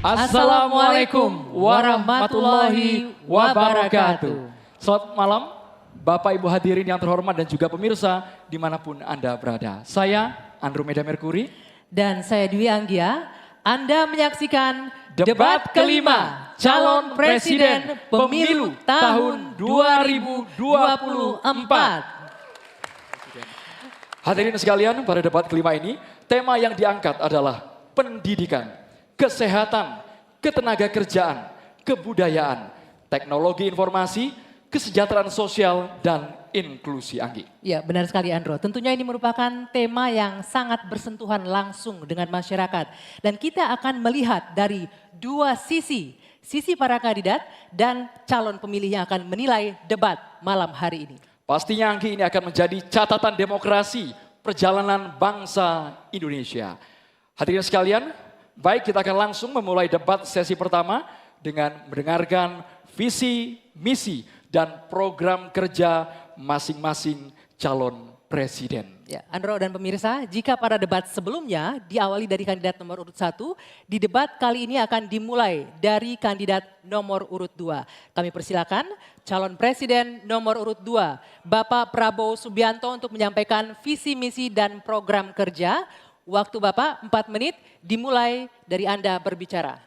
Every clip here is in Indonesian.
Assalamualaikum warahmatullahi wabarakatuh. Selamat malam Bapak Ibu hadirin yang terhormat dan juga pemirsa dimanapun Anda berada. Saya Andromeda Mercury. Dan saya Dwi Anggia. Anda menyaksikan Debat kelima calon presiden pemilu tahun 2024. Hadirin sekalian, pada debat kelima ini tema yang diangkat adalah pendidikan, kesehatan, ketenaga kerjaan, kebudayaan, teknologi informasi, kesejahteraan sosial, dan inklusi. Anggi. Ya, benar sekali Andro. Tentunya ini merupakan tema yang sangat bersentuhan langsung dengan masyarakat. Dan kita akan melihat dari dua sisi para kandidat dan calon pemilih yang akan menilai debat malam hari ini. Pastinya Anggi, ini akan menjadi catatan demokrasi perjalanan bangsa Indonesia. Hadirin sekalian, baik, kita akan langsung memulai debat sesi pertama dengan mendengarkan visi, misi, dan program kerja masing-masing calon presiden. Ya, Andro dan pemirsa, jika pada debat sebelumnya diawali dari kandidat nomor urut 1, di debat kali ini akan dimulai dari kandidat nomor urut 2. Kami persilakan calon presiden nomor urut 2, Bapak Prabowo Subianto untuk menyampaikan visi, misi, dan program kerja. Waktu Bapak 4 menit, dimulai dari Anda berbicara.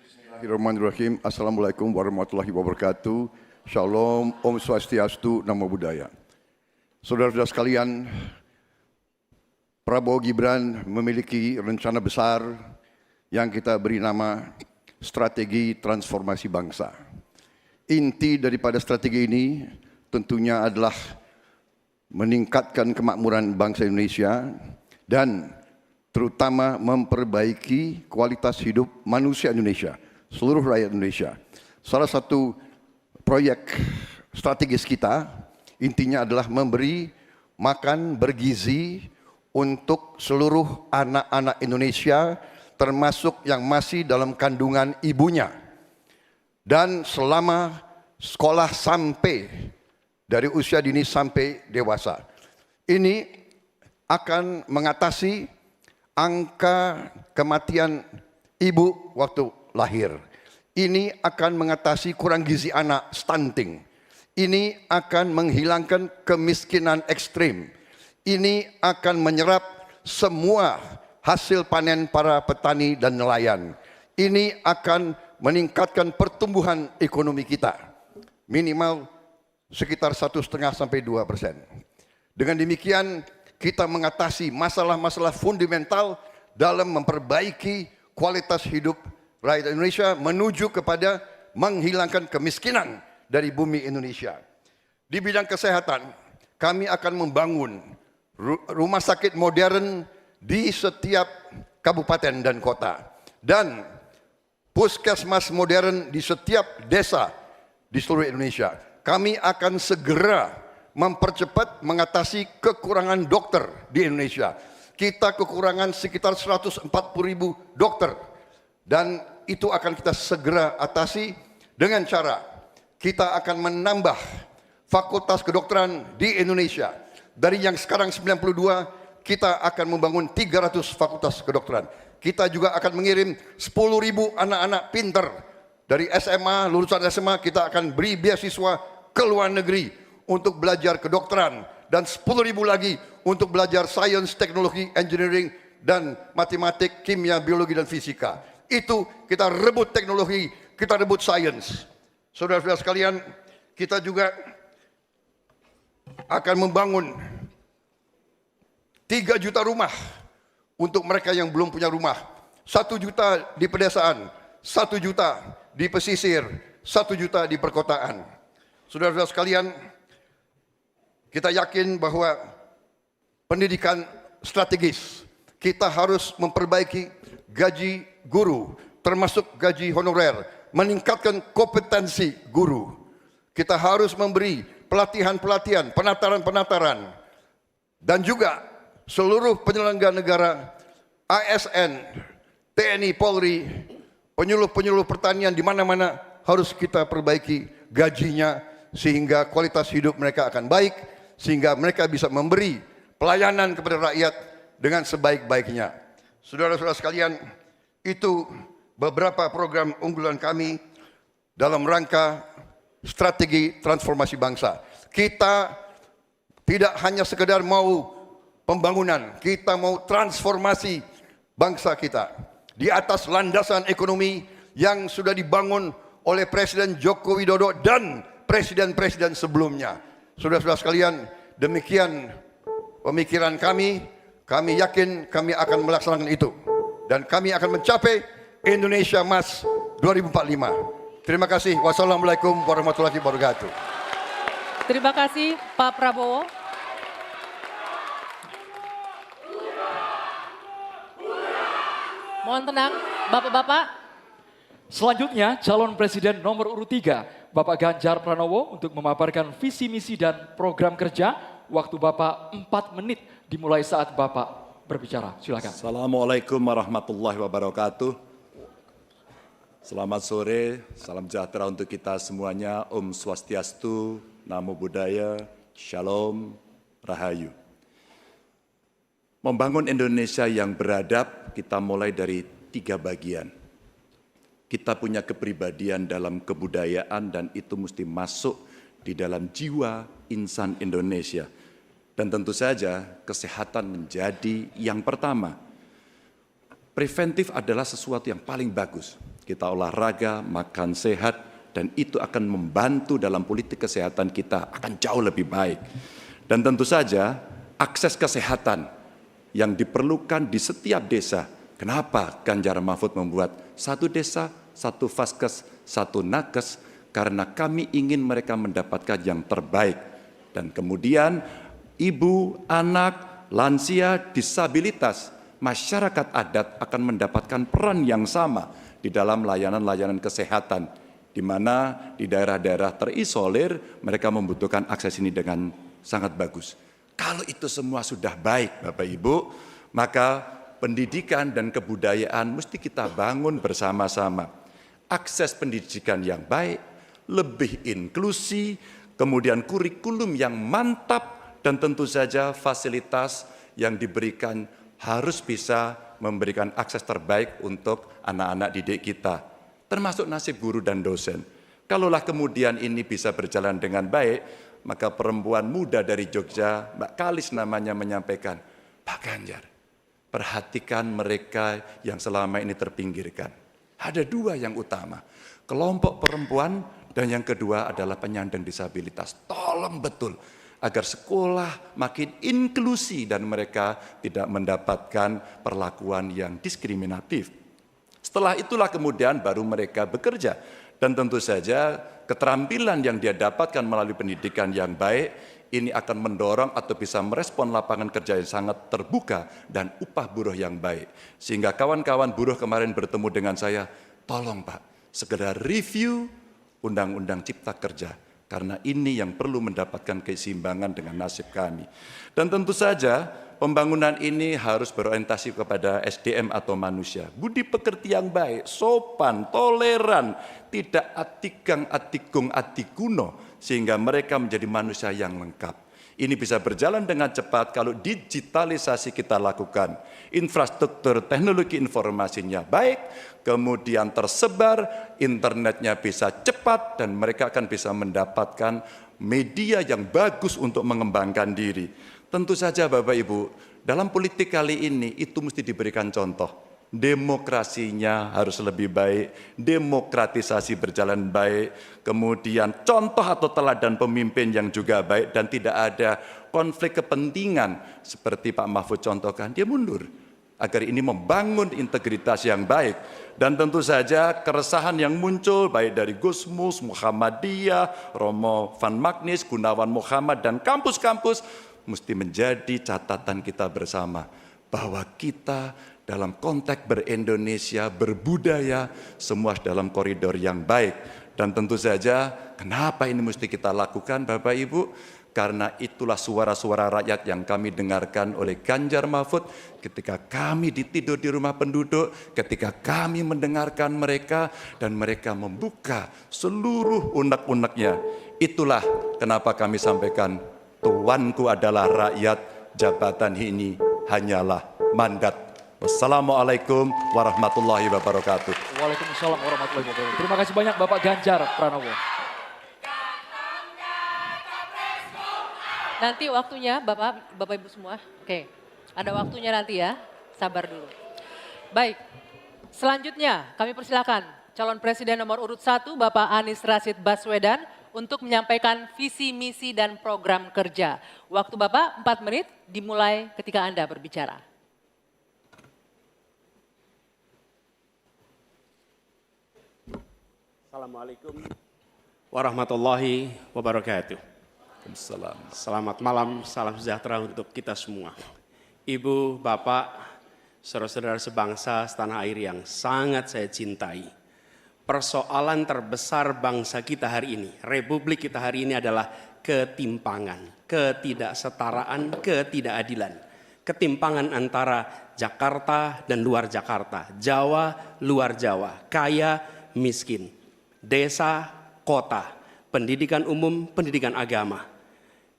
Bismillahirrahmanirrahim. Assalamualaikum warahmatullahi wabarakatuh. Shalom, Om Swastiastu, Namo Buddhaya. Saudara-saudara sekalian, Prabowo Gibran memiliki rencana besar yang kita beri nama Strategi Transformasi Bangsa. Inti daripada strategi ini tentunya adalah meningkatkan kemakmuran bangsa Indonesia dan terutama memperbaiki kualitas hidup manusia Indonesia, seluruh rakyat Indonesia. Salah satu proyek strategis kita intinya adalah memberi makan bergizi untuk seluruh anak-anak Indonesia, termasuk yang masih dalam kandungan ibunya. Dan selama sekolah sampai dari usia dini sampai dewasa. Ini akan mengatasi angka kematian ibu waktu lahir. Ini akan mengatasi kurang gizi anak, stunting. Ini akan menghilangkan kemiskinan ekstrim. Ini akan menyerap semua hasil panen para petani dan nelayan. Ini akan meningkatkan pertumbuhan ekonomi kita. Minimal sekitar 1,5 sampai 2%. Dengan demikian kita mengatasi masalah-masalah fundamental dalam memperbaiki kualitas hidup rakyat Indonesia menuju kepada menghilangkan kemiskinan dari bumi Indonesia. Di bidang kesehatan, kami akan membangun rumah sakit modern di setiap kabupaten dan kota. Dan puskesmas modern di setiap desa di seluruh Indonesia. Kami akan segera mempercepat mengatasi kekurangan dokter di Indonesia. Kita kekurangan sekitar 140.000 dokter. Dan itu akan kita segera atasi dengan cara kita akan menambah fakultas kedokteran di Indonesia. Dari yang sekarang 92, kita akan membangun 300 fakultas kedokteran. Kita juga akan mengirim 10.000 anak-anak pinter. Dari SMA, lulusan SMA, kita akan beri beasiswa ke luar negeri untuk belajar kedokteran. Dan 10.000 lagi untuk belajar sains, teknologi, engineering, dan matematik, kimia, biologi, dan fisika. Itu kita rebut teknologi, kita rebut sains. Saudara-saudara sekalian, kita juga akan membangun 3 juta rumah untuk mereka yang belum punya rumah. 1 juta di pedesaan, 1 juta di pesisir, 1 juta di perkotaan. Saudara-saudara sekalian, kita yakin bahwa pendidikan strategis. Kita harus memperbaiki gaji guru, termasuk gaji honorer, meningkatkan kompetensi guru. Kita harus memberi pelatihan-pelatihan, penataran-penataran, dan juga seluruh penyelenggara negara, ASN, TNI, Polri, penyuluh-penyuluh pertanian di mana-mana harus kita perbaiki gajinya sehingga kualitas hidup mereka akan baik, sehingga mereka bisa memberi pelayanan kepada rakyat dengan sebaik-baiknya. Saudara-saudara sekalian, Itu beberapa program unggulan kami dalam rangka strategi transformasi bangsa. Kita tidak hanya sekedar mau pembangunan, kita mau transformasi bangsa kita di atas landasan ekonomi yang sudah dibangun oleh Presiden Joko Widodo dan presiden-presiden sebelumnya. Saudara-saudara sekalian, demikian pemikiran kami. Kami yakin kami akan melaksanakan itu. Dan kami akan mencapai Indonesia Emas 2045. Terima kasih. Wassalamualaikum warahmatullahi wabarakatuh. Terima kasih Pak Prabowo. Mohon tenang, Bapak-bapak. Selanjutnya, calon presiden nomor urut 3, Bapak Ganjar Pranowo untuk memaparkan visi misi dan program kerja. Waktu Bapak 4 menit dimulai saat Bapak berbicara. Silakan. Assalamualaikum warahmatullahi wabarakatuh. Selamat sore, salam sejahtera untuk kita semuanya. Om Swastiastu, Namo Buddhaya, Shalom, Rahayu. Membangun Indonesia yang beradab, kita mulai dari 3 bagian. Kita punya kepribadian dalam kebudayaan dan itu mesti masuk di dalam jiwa insan Indonesia. Dan tentu saja kesehatan menjadi yang pertama. Preventif adalah sesuatu yang paling bagus. Kita olahraga, makan sehat, dan itu akan membantu dalam politik kesehatan kita akan jauh lebih baik. Dan tentu saja akses kesehatan yang diperlukan di setiap desa. Kenapa Ganjar Mahfud membuat 1 desa, 1 vaskes, 1 nakes? Karena kami ingin mereka mendapatkan yang terbaik. Dan kemudian ibu, anak, lansia, disabilitas, masyarakat adat akan mendapatkan peran yang sama di dalam layanan-layanan kesehatan, di mana di daerah-daerah terisolir mereka membutuhkan akses ini dengan sangat bagus. Kalau itu semua sudah baik Bapak Ibu, maka pendidikan dan kebudayaan mesti kita bangun bersama-sama. Akses pendidikan yang baik, lebih inklusi, kemudian kurikulum yang mantap, dan tentu saja fasilitas yang diberikan harus bisa memberikan akses terbaik untuk anak-anak didik kita, termasuk nasib guru dan dosen. Kalaulah kemudian ini bisa berjalan dengan baik, maka perempuan muda dari Jogja, Mbak Kalis namanya, menyampaikan, Pak Ganjar, perhatikan mereka yang selama ini terpinggirkan. Ada 2 yang utama, kelompok perempuan, dan yang kedua adalah penyandang disabilitas. Tolong betul agar sekolah makin inklusi dan mereka tidak mendapatkan perlakuan yang diskriminatif. Setelah itulah kemudian baru mereka bekerja. Dan tentu saja keterampilan yang dia dapatkan melalui pendidikan yang baik, ini akan mendorong atau bisa merespon lapangan kerja yang sangat terbuka dan upah buruh yang baik. Sehingga kawan-kawan buruh kemarin bertemu dengan saya, tolong Pak, segera review Undang-Undang Cipta Kerja, karena ini yang perlu mendapatkan keseimbangan dengan nasib kami. Dan tentu saja pembangunan ini harus berorientasi kepada SDM atau manusia. Budi pekerti yang baik, sopan, toleran, tidak atikang, atikung, atikuno, sehingga mereka menjadi manusia yang lengkap. Ini bisa berjalan dengan cepat kalau digitalisasi kita lakukan. Infrastruktur teknologi informasinya baik, kemudian tersebar, internetnya bisa cepat, dan mereka akan bisa mendapatkan media yang bagus untuk mengembangkan diri. Tentu saja Bapak Ibu, dalam politik kali ini itu mesti diberikan contoh. Demokrasinya harus lebih baik, demokratisasi berjalan baik, kemudian contoh atau teladan pemimpin yang juga baik, dan tidak ada konflik kepentingan seperti Pak Mahfud contohkan, dia mundur agar ini membangun integritas yang baik. Dan tentu saja keresahan yang muncul baik dari Gusmus, Muhammadiyah, Romo Van Magnis, Gunawan Muhammad, dan kampus-kampus mesti menjadi catatan kita bersama bahwa kita dalam konteks ber-Indonesia, berbudaya, semua dalam koridor yang baik. Dan tentu saja, kenapa ini mesti kita lakukan Bapak Ibu? Karena itulah suara-suara rakyat yang kami dengarkan oleh Ganjar Mahfud ketika kami tidur di rumah penduduk, ketika kami mendengarkan mereka, dan mereka membuka seluruh unek-uneknya. Itulah kenapa kami sampaikan, tuanku adalah rakyat, jabatan ini hanyalah mandat. Wassalamualaikum warahmatullahi wabarakatuh. Waalaikumsalam warahmatullahi wabarakatuh. Terima kasih banyak Bapak Ganjar Pranowo. Nanti waktunya Bapak Ibu semua. Oke, ada waktunya nanti ya, sabar dulu. Baik, selanjutnya kami persilakan calon presiden nomor urut 1 Bapak Anies Rashid Baswedan untuk menyampaikan visi, misi, dan program kerja. Waktu Bapak 4 menit dimulai ketika Anda berbicara. Assalamualaikum warahmatullahi wabarakatuh. Waalaikumsalam. Selamat malam, salam sejahtera untuk kita semua. Ibu, Bapak, saudara-saudara sebangsa setanah air yang sangat saya cintai. Persoalan terbesar bangsa kita hari ini, republik kita hari ini adalah ketimpangan, ketidaksetaraan, ketidakadilan. Ketimpangan antara Jakarta dan luar Jakarta, Jawa, luar Jawa, kaya, miskin, desa, kota, pendidikan umum, pendidikan agama,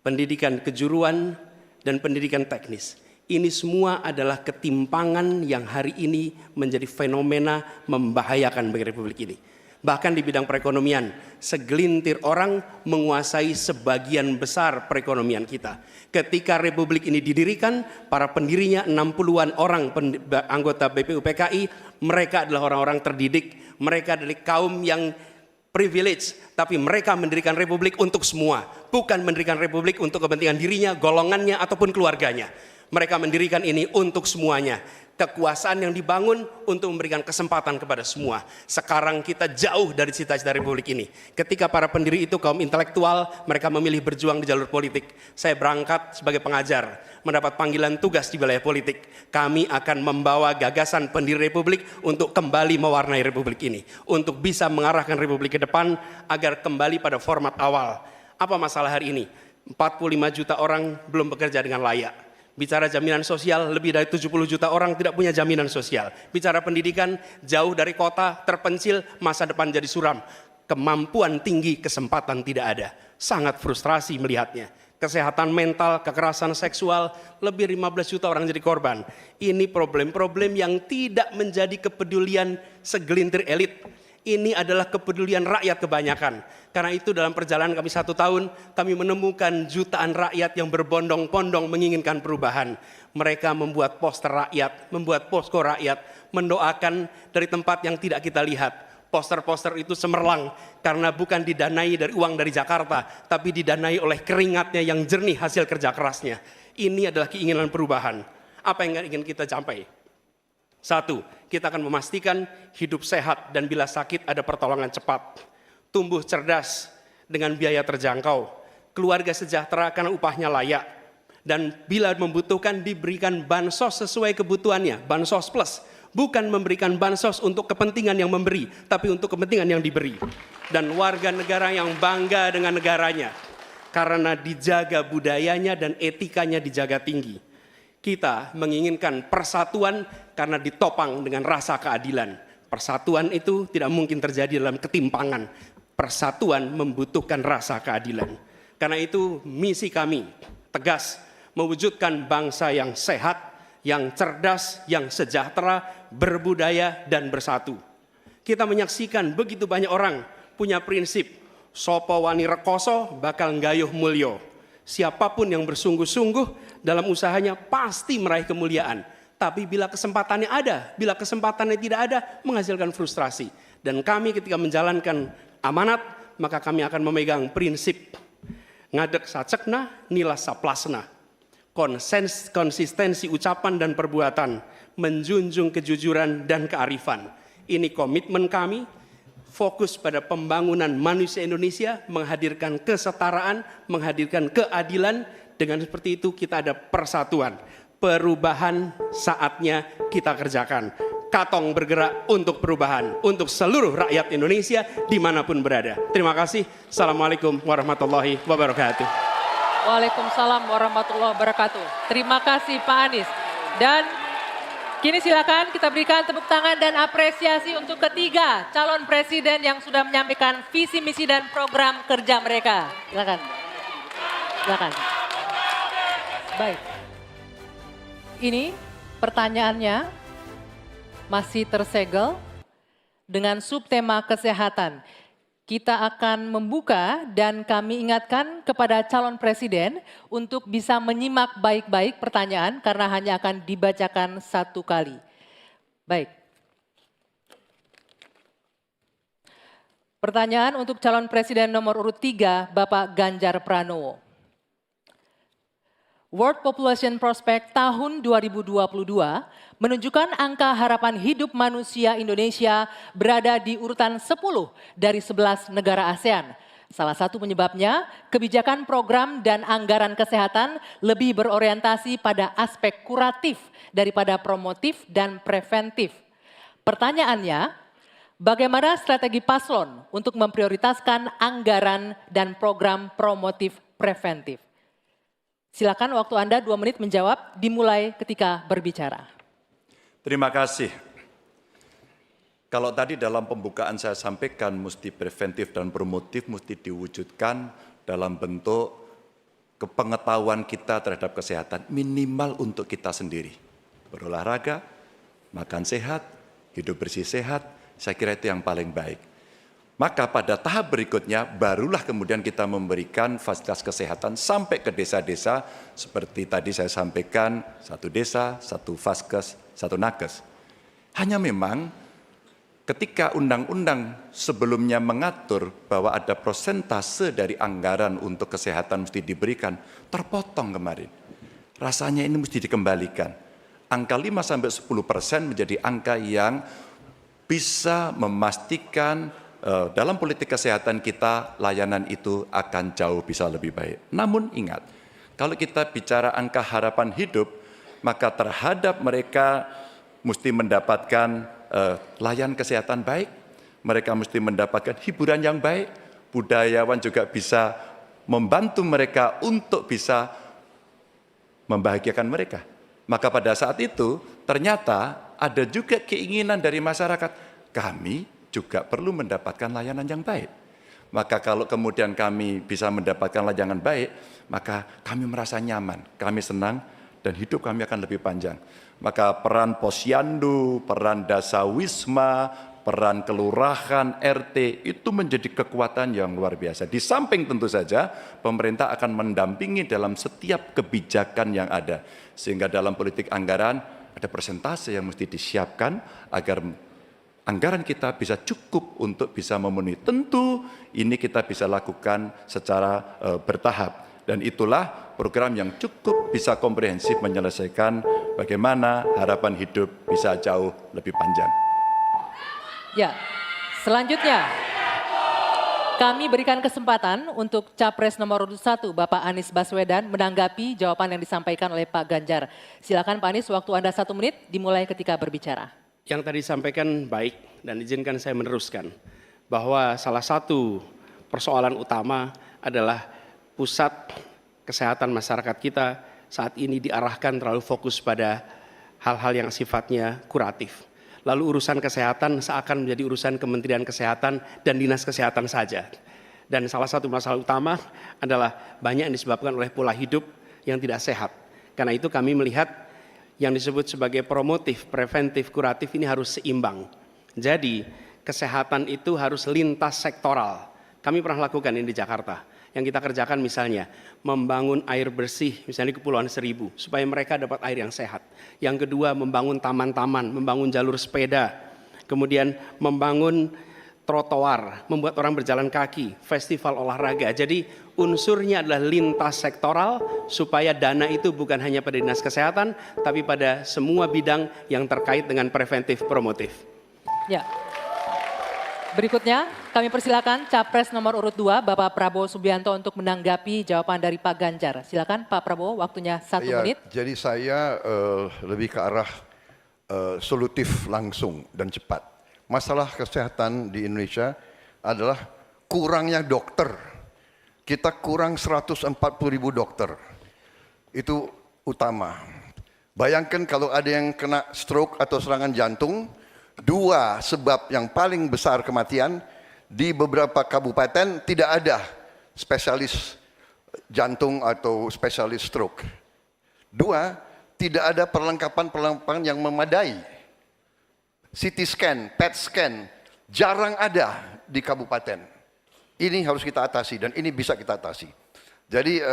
pendidikan kejuruan, dan pendidikan teknis. Ini semua adalah ketimpangan yang hari ini menjadi fenomena membahayakan bagi republik ini. Bahkan di bidang perekonomian, segelintir orang menguasai sebagian besar perekonomian kita. Ketika republik ini didirikan, para pendirinya 60-an orang anggota BPUPKI, mereka adalah orang-orang terdidik, mereka dari kaum yang privilege, tapi mereka mendirikan republik untuk semua, bukan mendirikan republik untuk kepentingan dirinya, golongannya, ataupun keluarganya. Mereka mendirikan ini untuk semuanya. Kekuasaan yang dibangun untuk memberikan kesempatan kepada semua. Sekarang kita jauh dari cita-cita republik ini. Ketika para pendiri itu kaum intelektual, mereka memilih berjuang di jalur politik. Saya berangkat sebagai pengajar, mendapat panggilan tugas di wilayah politik. Kami akan membawa gagasan pendiri republik untuk kembali mewarnai republik ini. Untuk bisa mengarahkan republik ke depan agar kembali pada format awal. Apa masalah hari ini? 45 juta orang belum bekerja dengan layak. Bicara jaminan sosial, lebih dari 70 juta orang tidak punya jaminan sosial. Bicara pendidikan, jauh dari kota, terpencil, masa depan jadi suram. Kemampuan tinggi, kesempatan tidak ada. Sangat frustrasi melihatnya. Kesehatan mental, kekerasan seksual, lebih 15 juta orang jadi korban. Ini problem-problem yang tidak menjadi kepedulian segelintir elit. Ini adalah kepedulian rakyat kebanyakan. Karena itu dalam perjalanan kami 1 tahun, kami menemukan jutaan rakyat yang berbondong-bondong menginginkan perubahan. Mereka membuat poster rakyat, membuat posko rakyat, mendoakan dari tempat yang tidak kita lihat. Poster-poster itu cemerlang karena bukan didanai dari uang dari Jakarta, tapi didanai oleh keringatnya yang jernih hasil kerja kerasnya. Ini adalah keinginan perubahan. Apa yang ingin kita capai? 1, kita akan memastikan hidup sehat dan bila sakit ada pertolongan cepat. Tumbuh cerdas dengan biaya terjangkau. Keluarga sejahtera karena upahnya layak. Dan bila membutuhkan diberikan bansos sesuai kebutuhannya. Bansos plus. Bukan memberikan bansos untuk kepentingan yang memberi, tapi untuk kepentingan yang diberi. Dan warga negara yang bangga dengan negaranya. Karena dijaga budayanya dan etikanya dijaga tinggi. Kita menginginkan persatuan karena ditopang dengan rasa keadilan. Persatuan itu tidak mungkin terjadi dalam ketimpangan. Persatuan membutuhkan rasa keadilan. Karena itu misi kami tegas mewujudkan bangsa yang sehat, yang cerdas, yang sejahtera, berbudaya dan bersatu. Kita menyaksikan begitu banyak orang punya prinsip sopo wani rekoso bakal nggayuh mulyo. Siapapun yang bersungguh-sungguh dalam usahanya pasti meraih kemuliaan. Tapi bila kesempatannya ada, bila kesempatannya tidak ada, menghasilkan frustrasi. Dan kami ketika menjalankan amanat, maka kami akan memegang prinsip ngadek sacekna, nilas saplasna. Konsistensi ucapan dan perbuatan, menjunjung kejujuran dan kearifan. Ini komitmen kami. Fokus pada pembangunan manusia Indonesia, menghadirkan kesetaraan, menghadirkan keadilan. Dengan seperti itu kita ada persatuan. Perubahan saatnya kita kerjakan. Katong bergerak untuk perubahan, untuk seluruh rakyat Indonesia dimanapun berada. Terima kasih. Assalamualaikum warahmatullahi wabarakatuh. Waalaikumsalam warahmatullahi wabarakatuh. Terima kasih Pak Anies. Dan kini silakan kita berikan tepuk tangan dan apresiasi untuk ketiga calon presiden yang sudah menyampaikan visi, misi, dan program kerja mereka. Silakan. Silakan. Baik. Ini pertanyaannya masih tersegel dengan subtema kesehatan. Kita akan membuka dan kami ingatkan kepada calon presiden untuk bisa menyimak baik-baik pertanyaan karena hanya akan dibacakan satu kali. Baik. Pertanyaan untuk calon presiden nomor urut 3, Bapak Ganjar Pranowo. World Population Prospect tahun 2022 menunjukkan angka harapan hidup manusia Indonesia berada di urutan 10 dari 11 negara ASEAN. Salah satu penyebabnya, kebijakan program dan anggaran kesehatan lebih berorientasi pada aspek kuratif daripada promotif dan preventif. Pertanyaannya, bagaimana strategi paslon untuk memprioritaskan anggaran dan program promotif preventif? Silakan waktu Anda 2 menit menjawab, dimulai ketika berbicara. Terima kasih. Kalau tadi dalam pembukaan saya sampaikan mesti preventif dan promotif mesti diwujudkan dalam bentuk kepengetahuan kita terhadap kesehatan minimal untuk kita sendiri. Berolahraga, makan sehat, hidup bersih sehat, saya kira itu yang paling baik. Maka pada tahap berikutnya barulah kemudian kita memberikan fasilitas kesehatan sampai ke desa-desa seperti tadi saya sampaikan, 1 desa, 1 vaskes, 1 nakes. Hanya memang ketika undang-undang sebelumnya mengatur bahwa ada persentase dari anggaran untuk kesehatan mesti diberikan, terpotong kemarin. Rasanya ini mesti dikembalikan. Angka 5-10% menjadi angka yang bisa memastikan dalam politik kesehatan kita, layanan itu akan jauh bisa lebih baik. Namun ingat, kalau kita bicara angka harapan hidup, maka terhadap mereka mesti mendapatkan layanan kesehatan baik, mereka mesti mendapatkan hiburan yang baik, budayawan juga bisa membantu mereka untuk bisa membahagiakan mereka. Maka pada saat itu ternyata ada juga keinginan dari masyarakat, kami juga perlu mendapatkan layanan yang baik. Maka kalau kemudian kami bisa mendapatkan layanan baik, maka kami merasa nyaman, kami senang, dan hidup kami akan lebih panjang. Maka peran posyandu, peran dasawisma, peran kelurahan, RT, itu menjadi kekuatan yang luar biasa. Di samping tentu saja, pemerintah akan mendampingi dalam setiap kebijakan yang ada. Sehingga dalam politik anggaran, ada persentase yang mesti disiapkan agar anggaran kita bisa cukup untuk bisa memenuhi. Tentu ini kita bisa lakukan secara bertahap. Dan itulah program yang cukup bisa komprehensif menyelesaikan bagaimana harapan hidup bisa jauh lebih panjang. Ya, selanjutnya kami berikan kesempatan untuk Capres nomor urut 1, Bapak Anies Baswedan menanggapi jawaban yang disampaikan oleh Pak Ganjar. Silakan Pak Anies, waktu Anda 1 menit dimulai ketika berbicara. Yang tadi disampaikan baik dan izinkan saya meneruskan bahwa salah satu persoalan utama adalah pusat kesehatan masyarakat kita saat ini diarahkan terlalu fokus pada hal-hal yang sifatnya kuratif. Lalu urusan kesehatan seakan menjadi urusan Kementerian Kesehatan dan Dinas Kesehatan saja. Dan salah satu masalah utama adalah banyak yang disebabkan oleh pola hidup yang tidak sehat. Karena itu kami melihat yang disebut sebagai promotif, preventif, kuratif ini harus seimbang. Jadi kesehatan itu harus lintas sektoral. Kami pernah lakukan ini di Jakarta. Yang kita kerjakan misalnya membangun air bersih misalnya di Kepulauan Seribu supaya mereka dapat air yang sehat. Yang kedua membangun taman-taman, membangun jalur sepeda, kemudian membangun trotoar, membuat orang berjalan kaki, festival olahraga. Jadi unsurnya adalah lintas sektoral supaya dana itu bukan hanya pada dinas kesehatan, tapi pada semua bidang yang terkait dengan preventif promotif. Ya. Berikutnya kami persilakan Capres nomor urut 2, Bapak Prabowo Subianto untuk menanggapi jawaban dari Pak Ganjar. Silakan Pak Prabowo, waktunya 1 menit. Jadi saya lebih ke arah solutif langsung dan cepat. Masalah kesehatan di Indonesia adalah kurangnya dokter. Kita kurang 140.000 dokter. Itu utama. Bayangkan kalau ada yang kena stroke atau serangan jantung, 2 sebab yang paling besar kematian, di beberapa kabupaten tidak ada spesialis jantung atau spesialis stroke. 2, tidak ada perlengkapan yang memadai. CT scan, PET scan, jarang ada di kabupaten. Ini harus kita atasi dan ini bisa kita atasi. Jadi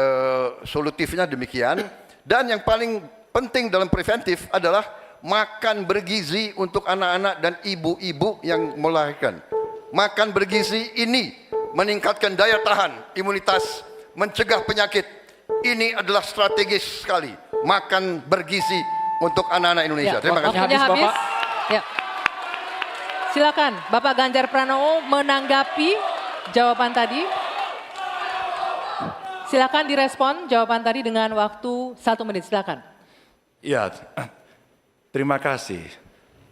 solutifnya demikian. Dan yang paling penting dalam preventif adalah makan bergizi untuk anak-anak dan ibu-ibu yang melahirkan. Makan bergizi ini meningkatkan daya tahan, imunitas, mencegah penyakit. Ini adalah strategis sekali. Makan bergizi untuk anak-anak Indonesia. Ya, Terima kasih. waktunya Habis, habis. Bapak. Ya. Silakan Bapak Ganjar Pranowo menanggapi jawaban tadi. Silakan direspon jawaban tadi dengan waktu 1 menit. Silakan. Ya, terima kasih.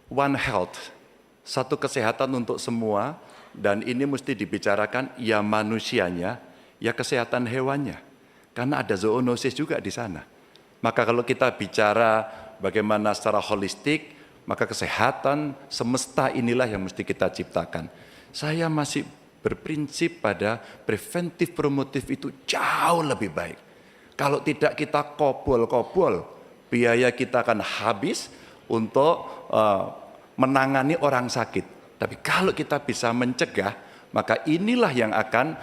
One Health, satu kesehatan untuk semua, dan ini mesti dibicarakan ya manusianya, ya kesehatan hewannya. Karena ada zoonosis juga di sana. Maka kalau kita bicara bagaimana secara holistik, maka kesehatan semesta inilah yang mesti kita ciptakan. Saya masih berprinsip pada preventif promotif itu jauh lebih baik. Kalau tidak kita kobol-kobol, biaya kita akan habis untuk menangani orang sakit. Tapi kalau kita bisa mencegah, maka inilah yang akan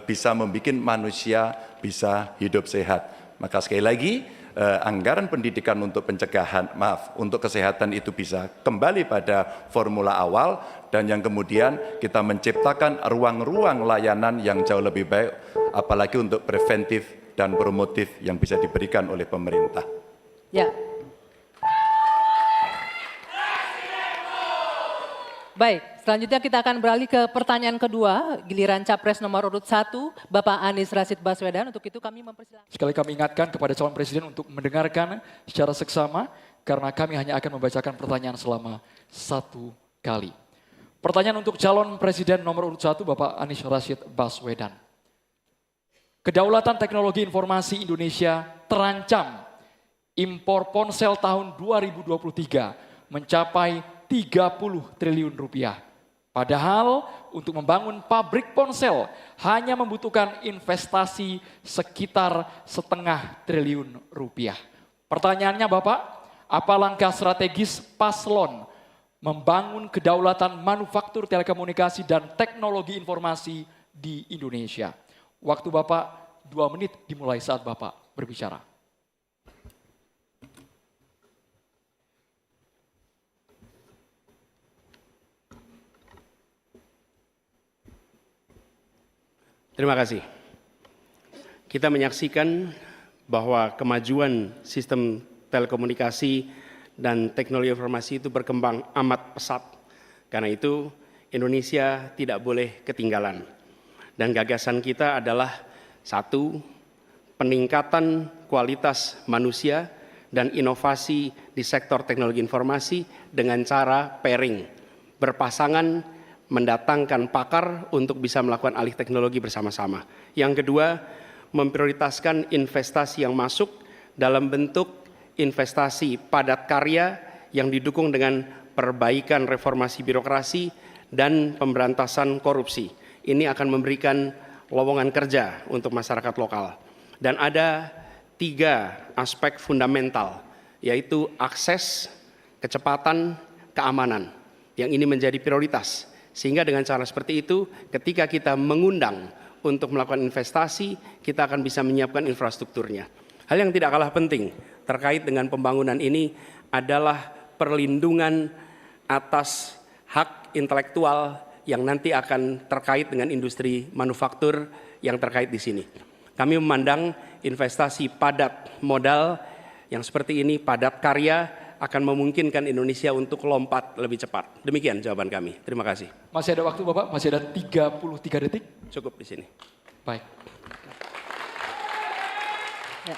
bisa membuat manusia bisa hidup sehat. Maka sekali lagi, anggaran pendidikan untuk pencegahan, untuk kesehatan itu bisa kembali pada formula awal, dan yang kemudian kita menciptakan ruang-ruang layanan yang jauh lebih baik, apalagi untuk preventif dan promotif yang bisa diberikan oleh pemerintah. Ya. Baik, selanjutnya kita akan beralih ke pertanyaan kedua, giliran Capres nomor urut 1, Bapak Anies Rashid Baswedan. Untuk itu kami mempersilahkan. Sekali kami ingatkan kepada calon presiden untuk mendengarkan secara seksama, karena kami hanya akan membacakan pertanyaan selama 1 kali. Pertanyaan untuk calon presiden nomor urut 1, Bapak Anies Rashid Baswedan. Kedaulatan teknologi informasi Indonesia terancam. Impor ponsel tahun 2023 mencapai 30 triliun rupiah. Padahal untuk membangun pabrik ponsel hanya membutuhkan investasi sekitar 0,5 triliun rupiah. Pertanyaannya Bapak, apa langkah strategis paslon membangun kedaulatan manufaktur telekomunikasi dan teknologi informasi di Indonesia? Waktu Bapak 2 menit dimulai saat Bapak berbicara. Terima kasih. Kita menyaksikan bahwa kemajuan sistem telekomunikasi dan teknologi informasi itu berkembang amat pesat. Karena itu Indonesia tidak boleh ketinggalan. Dan gagasan kita adalah 1, peningkatan kualitas manusia dan inovasi di sektor teknologi informasi dengan cara pairing, berpasangan, mendatangkan pakar untuk bisa melakukan alih teknologi bersama-sama. Yang kedua, memprioritaskan investasi yang masuk dalam bentuk investasi padat karya yang didukung dengan perbaikan reformasi birokrasi dan pemberantasan korupsi. Ini akan memberikan lowongan kerja untuk masyarakat lokal. Dan ada 3 aspek fundamental, yaitu akses, kecepatan, keamanan. Yang ini menjadi prioritas. Sehingga dengan cara seperti itu, ketika kita mengundang untuk melakukan investasi, kita akan bisa menyiapkan infrastrukturnya. Hal yang tidak kalah penting terkait dengan pembangunan ini adalah perlindungan atas hak intelektual yang nanti akan terkait dengan industri manufaktur yang terkait di sini. Kami memandang investasi padat modal yang seperti ini, padat karya, akan memungkinkan Indonesia untuk lompat lebih cepat. Demikian jawaban kami. Terima kasih. Masih ada waktu Bapak? Masih ada 33 detik? Cukup di sini. Baik. Ya.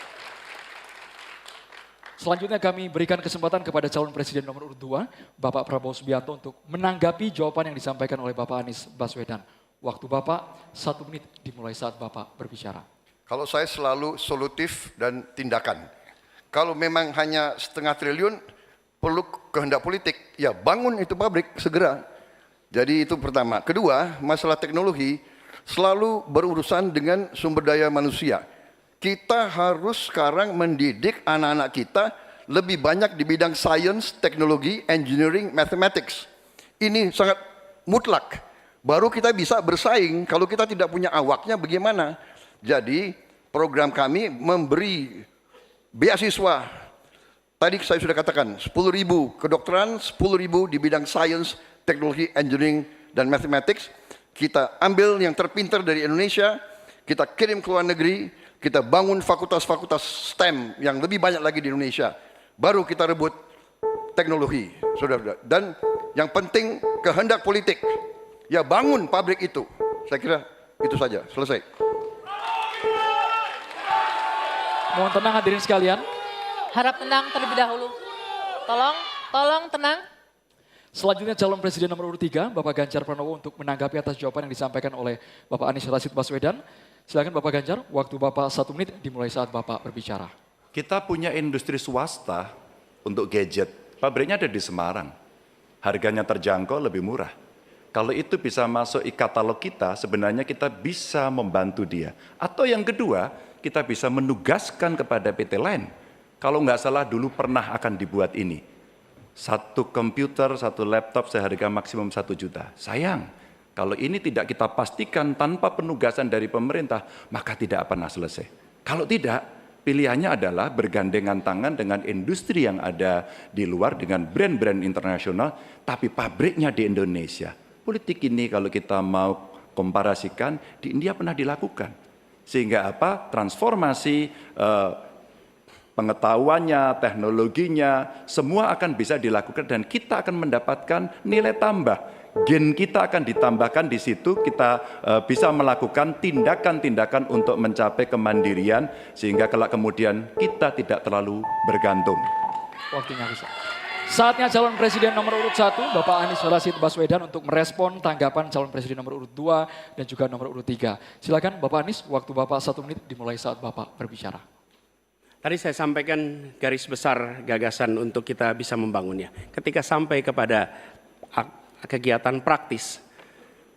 Selanjutnya kami berikan kesempatan kepada calon presiden nomor urut 2, Bapak Prabowo Subianto, untuk menanggapi jawaban yang disampaikan oleh Bapak Anies Baswedan. Waktu Bapak 1 menit dimulai saat Bapak berbicara. Kalau saya selalu solutif dan tindakan. Kalau memang hanya 0,5 triliun, perlu kehendak politik, ya bangun itu pabrik segera. Jadi itu pertama. Kedua, masalah teknologi selalu berurusan dengan sumber daya manusia. Kita harus sekarang mendidik anak-anak kita lebih banyak di bidang science, teknologi, engineering, mathematics. Ini sangat mutlak. Baru kita bisa bersaing. Kalau kita tidak punya awaknya bagaimana? Jadi program kami memberi beasiswa. Tadi saya sudah katakan 10.000 kedokteran, 10.000 di bidang sains, teknologi, engineering, dan mathematics. Kita ambil yang terpintar dari Indonesia, kita kirim ke luar negeri, kita bangun fakultas-fakultas STEM yang lebih banyak lagi di Indonesia. Baru kita rebut teknologi, saudara-saudara. Dan yang penting kehendak politik. Ya bangun pabrik itu. Saya kira itu saja, selesai. Mohon tenang hadirin sekalian. Harap tenang terlebih dahulu. Tolong tenang. Selanjutnya calon presiden nomor urut 3, Bapak Ganjar Pranowo untuk menanggapi atas jawaban yang disampaikan oleh Bapak Anies Rashid Baswedan. Silakan Bapak Ganjar, waktu Bapak 1 menit dimulai saat Bapak berbicara. Kita punya industri swasta untuk gadget. Pabriknya ada di Semarang. Harganya terjangkau, lebih murah. Kalau itu bisa masuk e-katalog kita, sebenarnya kita bisa membantu dia. Atau yang kedua, kita bisa menugaskan kepada PT lain. Kalau nggak salah dulu pernah akan dibuat ini. Satu komputer, satu laptop seharga maksimum 1 juta. Sayang, kalau ini tidak kita pastikan tanpa penugasan dari pemerintah, maka tidak pernah selesai. Kalau tidak, pilihannya adalah bergandengan tangan dengan industri yang ada di luar, dengan brand-brand internasional, tapi pabriknya di Indonesia. Politik ini kalau kita mau komparasikan, di India pernah dilakukan. Sehingga apa? Transformasi pengetahuannya, teknologinya, semua akan bisa dilakukan dan kita akan mendapatkan nilai tambah. Gen kita akan ditambahkan di situ, kita bisa melakukan tindakan-tindakan untuk mencapai kemandirian, sehingga kalau kemudian kita tidak terlalu bergantung. Waktunya bisa. Saatnya calon presiden nomor urut 1, Bapak Anies Rashid Baswedan untuk merespon tanggapan calon presiden nomor urut 2 dan juga nomor urut 3. Silakan Bapak Anies, waktu Bapak 1 menit dimulai saat Bapak berbicara. Tadi saya sampaikan garis besar gagasan untuk kita bisa membangunnya. Ketika sampai kepada kegiatan praktis,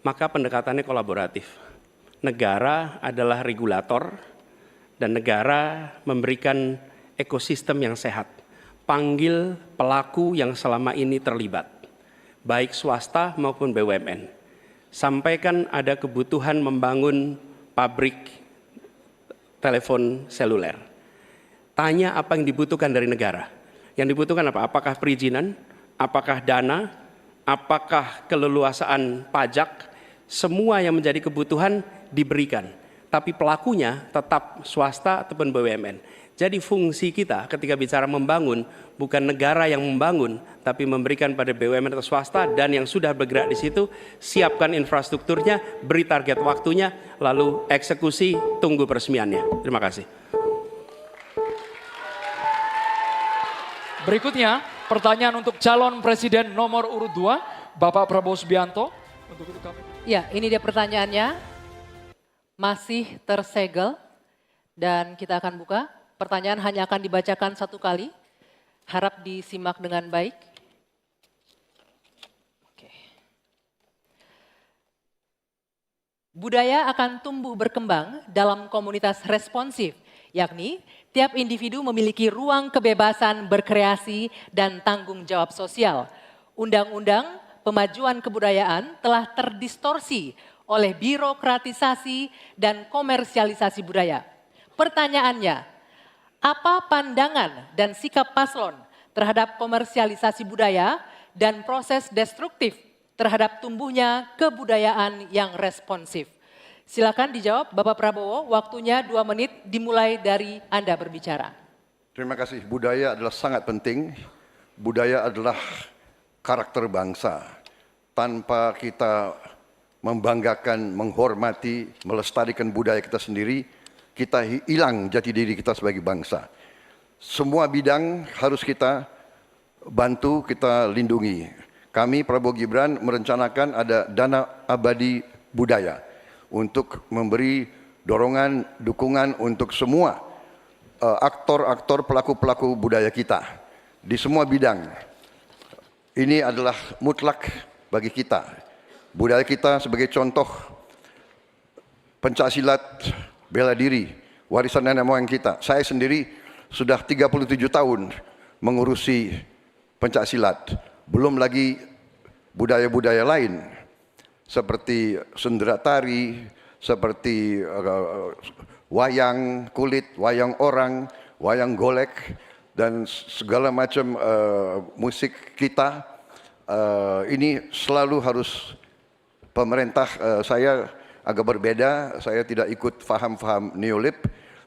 maka pendekatannya kolaboratif. Negara adalah regulator dan negara memberikan ekosistem yang sehat. Panggil pelaku yang selama ini terlibat, baik swasta maupun BUMN. Sampaikan ada kebutuhan membangun pabrik telepon seluler. Tanya apa yang dibutuhkan dari negara. Yang dibutuhkan apa? Apakah perizinan? Apakah dana? Apakah keleluasaan pajak? Semua yang menjadi kebutuhan diberikan. Tapi pelakunya tetap swasta ataupun BUMN. Jadi fungsi kita ketika bicara membangun, bukan negara yang membangun, tapi memberikan pada BUMN atau swasta dan yang sudah bergerak di situ, siapkan infrastrukturnya, beri target waktunya, lalu eksekusi, tunggu peresmiannya. Terima kasih. Berikutnya, pertanyaan untuk calon presiden nomor urut 2, Bapak Prabowo Subianto. Untuk itu kami... Ya, ini dia pertanyaannya. Masih tersegel dan kita akan buka. Pertanyaan hanya akan dibacakan 1 kali. Harap disimak dengan baik. Oke. Budaya akan tumbuh berkembang dalam komunitas responsif, yakni tiap individu memiliki ruang kebebasan berkreasi dan tanggung jawab sosial. Undang-undang pemajuan kebudayaan telah terdistorsi oleh birokratisasi dan komersialisasi budaya. Pertanyaannya, apa pandangan dan sikap paslon terhadap komersialisasi budaya dan proses destruktif terhadap tumbuhnya kebudayaan yang responsif? Silakan dijawab Bapak Prabowo, waktunya 2 menit dimulai dari Anda berbicara. Terima kasih. Budaya adalah sangat penting. Budaya adalah karakter bangsa. Tanpa kita membanggakan, menghormati, melestarikan budaya kita sendiri, kita hilang jati diri kita sebagai bangsa. Semua bidang harus kita bantu, kita lindungi. Kami Prabowo Gibran merencanakan ada dana abadi budaya untuk memberi dorongan, dukungan untuk semua aktor-aktor, pelaku-pelaku budaya kita di semua bidang. Ini adalah mutlak bagi kita. Budaya kita sebagai contoh pencaksilat, bela diri, warisan nenek moyang kita. Saya sendiri sudah 37 tahun mengurusi pencaksilat. Belum lagi budaya-budaya lain seperti sendera tari, seperti wayang kulit, wayang orang, wayang golek, dan segala macam musik kita. Ini selalu harus pemerintah, saya agak berbeda, saya tidak ikut faham-faham neolib,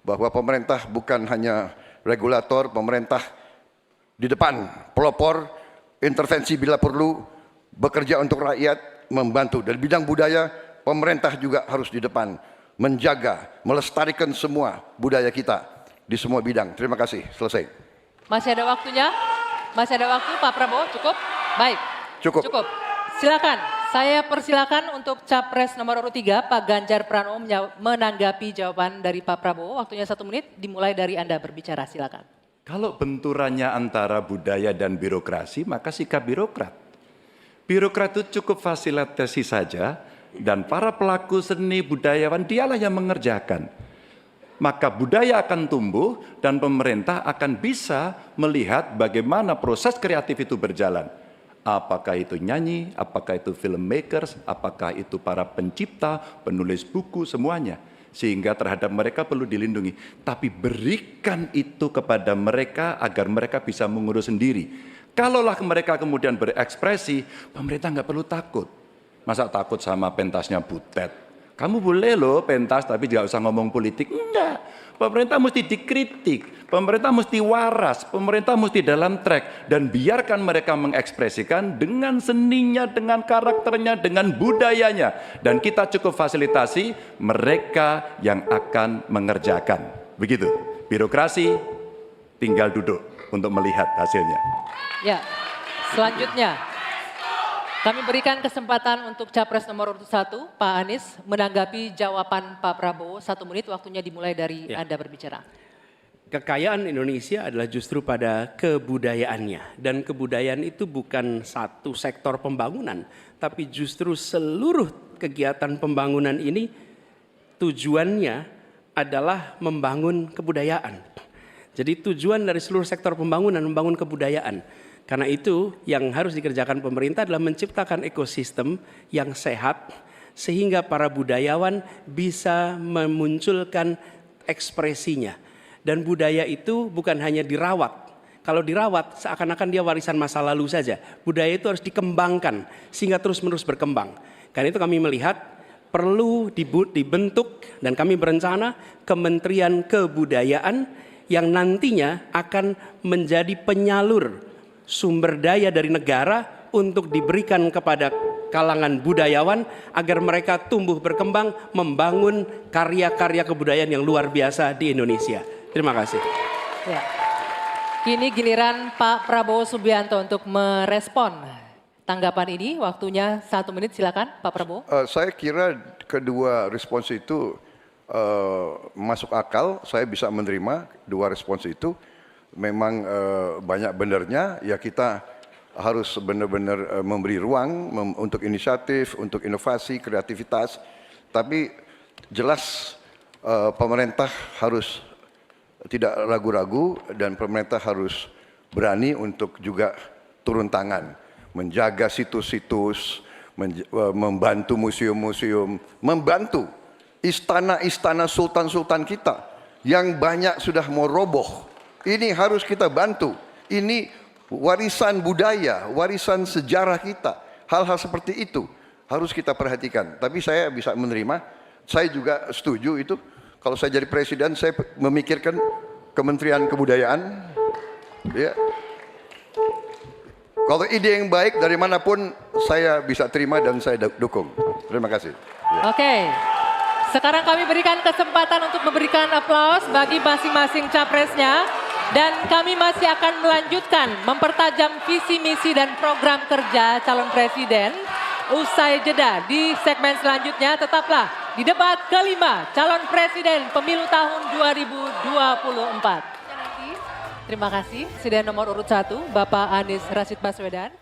bahwa pemerintah bukan hanya regulator, pemerintah di depan, pelopor, intervensi bila perlu, bekerja untuk rakyat, membantu. Dan bidang budaya, pemerintah juga harus di depan, menjaga, melestarikan semua budaya kita di semua bidang. Terima kasih, selesai. Masih ada waktunya? Masih ada waktu Pak Prabowo? Cukup? Baik. Cukup. Silakan, saya persilakan untuk Capres nomor urut 3, Pak Ganjar Pranowo menanggapi jawaban dari Pak Prabowo. Waktunya 1 menit, dimulai dari Anda berbicara, silakan. Kalau benturannya antara budaya dan birokrasi, maka sikap birokrat. Birokrat itu cukup fasilitasi saja, dan para pelaku seni budayawan dialah yang mengerjakan. Maka budaya akan tumbuh dan pemerintah akan bisa melihat bagaimana proses kreatif itu berjalan. Apakah itu nyanyi, apakah itu filmmakers, apakah itu para pencipta, penulis buku, semuanya. Sehingga terhadap mereka perlu dilindungi. Tapi berikan itu kepada mereka agar mereka bisa mengurus sendiri. Kalaulah mereka kemudian berekspresi, pemerintah nggak perlu takut. Masa takut sama pentasnya Butet? Kamu boleh loh pentas tapi nggak usah ngomong politik. Enggak. Pemerintah mesti dikritik, pemerintah mesti waras, pemerintah mesti dalam track. Dan biarkan mereka mengekspresikan dengan seninya, dengan karakternya, dengan budayanya. Dan kita cukup fasilitasi mereka yang akan mengerjakan. Begitu, birokrasi tinggal duduk untuk melihat hasilnya. Ya, selanjutnya kami berikan kesempatan untuk Capres nomor urut 1, Pak Anies, menanggapi jawaban Pak Prabowo. 1 menit, waktunya dimulai dari Anda berbicara. Kekayaan Indonesia adalah justru pada kebudayaannya. Dan kebudayaan itu bukan satu sektor pembangunan, tapi justru seluruh kegiatan pembangunan ini tujuannya adalah membangun kebudayaan. Jadi tujuan dari seluruh sektor pembangunan membangun kebudayaan. Karena itu yang harus dikerjakan pemerintah adalah menciptakan ekosistem yang sehat sehingga para budayawan bisa memunculkan ekspresinya. Dan budaya itu bukan hanya dirawat. Kalau dirawat seakan-akan dia warisan masa lalu saja. Budaya itu harus dikembangkan sehingga terus-menerus berkembang. Karena itu kami melihat perlu dibentuk dan kami berencana Kementerian Kebudayaan yang nantinya akan menjadi penyalur sumber daya dari negara untuk diberikan kepada kalangan budayawan agar mereka tumbuh berkembang membangun karya-karya kebudayaan yang luar biasa di Indonesia. Terima kasih. Ya. Kini giliran Pak Prabowo Subianto untuk merespon tanggapan ini. Waktunya 1 menit, silakan Pak Prabowo. Saya kira kedua respons itu masuk akal, saya bisa menerima dua respons itu. Memang banyak benarnya, ya kita harus benar-benar memberi ruang untuk inisiatif, untuk inovasi, kreativitas. Tapi jelas pemerintah harus tidak ragu-ragu dan pemerintah harus berani untuk juga turun tangan, menjaga situs-situs, membantu museum-museum, membantu istana-istana sultan-sultan kita yang banyak sudah mau roboh. Ini harus kita bantu. Ini warisan budaya, warisan sejarah kita. Hal-hal seperti itu harus kita perhatikan. Tapi saya bisa menerima, saya juga setuju itu. Kalau saya jadi presiden, saya memikirkan Kementerian Kebudayaan. Ya. Kalau ide yang baik dari manapun, saya bisa terima dan saya dukung. Terima kasih. Ya. Oke. Sekarang kami berikan kesempatan untuk memberikan aplaus bagi masing-masing capresnya. Dan kami masih akan melanjutkan mempertajam visi misi dan program kerja calon presiden. Usai jeda di segmen selanjutnya, tetaplah di debat kelima calon presiden pemilu tahun 2024. Terima kasih. Presiden nomor urut 1, Bapak Anies Rashid Baswedan.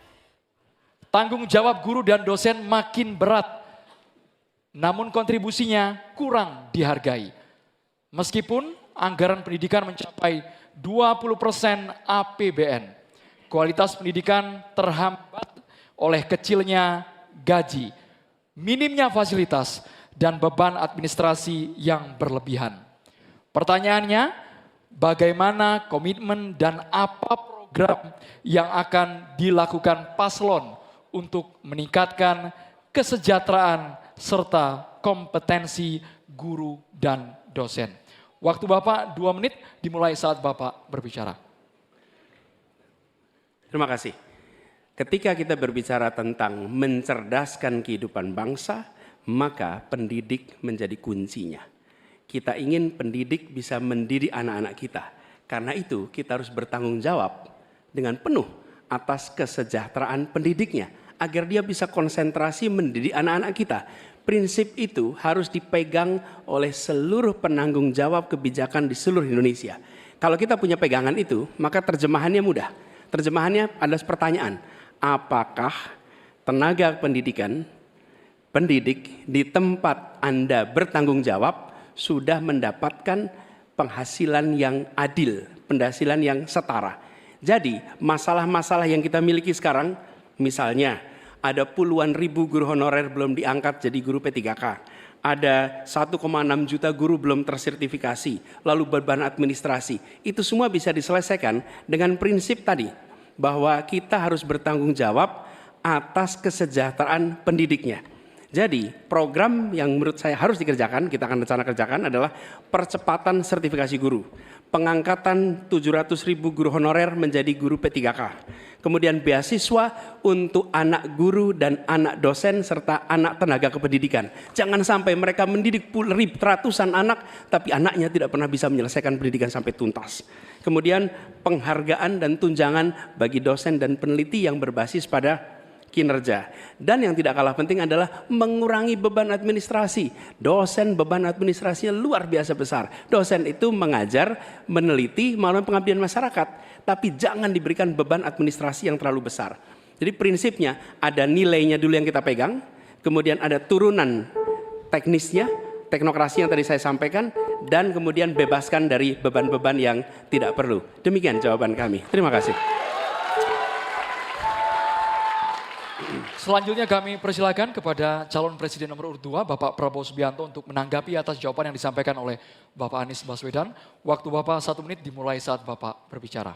Tanggung jawab guru dan dosen makin berat, namun kontribusinya kurang dihargai. Meskipun anggaran pendidikan mencapai 20% APBN. Kualitas pendidikan terhambat oleh kecilnya gaji, minimnya fasilitas, dan beban administrasi yang berlebihan. Pertanyaannya, bagaimana komitmen dan apa program yang akan dilakukan paslon untuk meningkatkan kesejahteraan serta kompetensi guru dan dosen? Waktu Bapak 2 menit dimulai saat Bapak berbicara. Terima kasih. Ketika kita berbicara tentang mencerdaskan kehidupan bangsa, maka pendidik menjadi kuncinya. Kita ingin pendidik bisa mendidik anak-anak kita. Karena itu kita harus bertanggung jawab dengan penuh atas kesejahteraan pendidiknya. Agar dia bisa konsentrasi mendidik anak-anak kita. Prinsip itu harus dipegang oleh seluruh penanggung jawab kebijakan di seluruh Indonesia. Kalau kita punya pegangan itu, maka terjemahannya mudah. Terjemahannya adalah pertanyaan, apakah tenaga pendidik di tempat Anda bertanggung jawab sudah mendapatkan penghasilan yang adil, penghasilan yang setara. Jadi masalah-masalah yang kita miliki sekarang, misalnya ada puluhan ribu guru honorer belum diangkat jadi guru P3K. Ada 1,6 juta guru belum tersertifikasi, lalu beban administrasi. Itu semua bisa diselesaikan dengan prinsip tadi, bahwa kita harus bertanggung jawab atas kesejahteraan pendidiknya. Jadi program yang menurut saya harus dikerjakan, kita akan rencana kerjakan adalah percepatan sertifikasi guru. Pengangkatan 700.000 guru honorer menjadi guru P3K. Kemudian beasiswa untuk anak guru dan anak dosen serta anak tenaga kependidikan. Jangan sampai mereka mendidik ratusan anak tapi anaknya tidak pernah bisa menyelesaikan pendidikan sampai tuntas. Kemudian penghargaan dan tunjangan bagi dosen dan peneliti yang berbasis pada kinerja. Dan yang tidak kalah penting adalah mengurangi beban administrasi. Dosen beban administrasinya luar biasa besar. Dosen itu mengajar, meneliti, melalui pengabdian masyarakat. Tapi jangan diberikan beban administrasi yang terlalu besar. Jadi prinsipnya ada nilainya dulu yang kita pegang, kemudian ada turunan teknisnya, teknokrasi yang tadi saya sampaikan, dan kemudian bebaskan dari beban-beban yang tidak perlu. Demikian jawaban kami. Terima kasih. Selanjutnya kami persilakan kepada calon presiden nomor urut 2, Bapak Prabowo Subianto untuk menanggapi atas jawaban yang disampaikan oleh Bapak Anies Baswedan. Waktu Bapak 1 menit dimulai saat Bapak berbicara.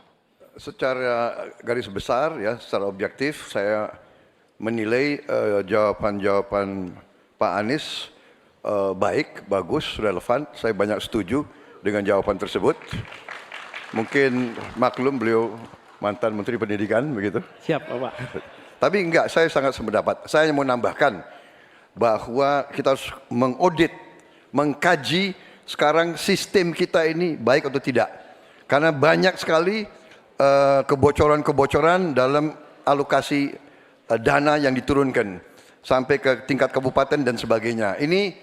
Secara garis besar ya, secara objektif saya menilai jawaban-jawaban Pak Anies baik, bagus, relevan. Saya banyak setuju dengan jawaban tersebut. Mungkin maklum beliau mantan Menteri Pendidikan begitu. Siap, Bapak. Tapi enggak, saya sangat sependapat. Saya mau nambahkan bahwa kita harus mengaudit, mengkaji sekarang sistem kita ini baik atau tidak. Karena banyak sekali kebocoran-kebocoran dalam alokasi dana yang diturunkan sampai ke tingkat kabupaten dan sebagainya. Ini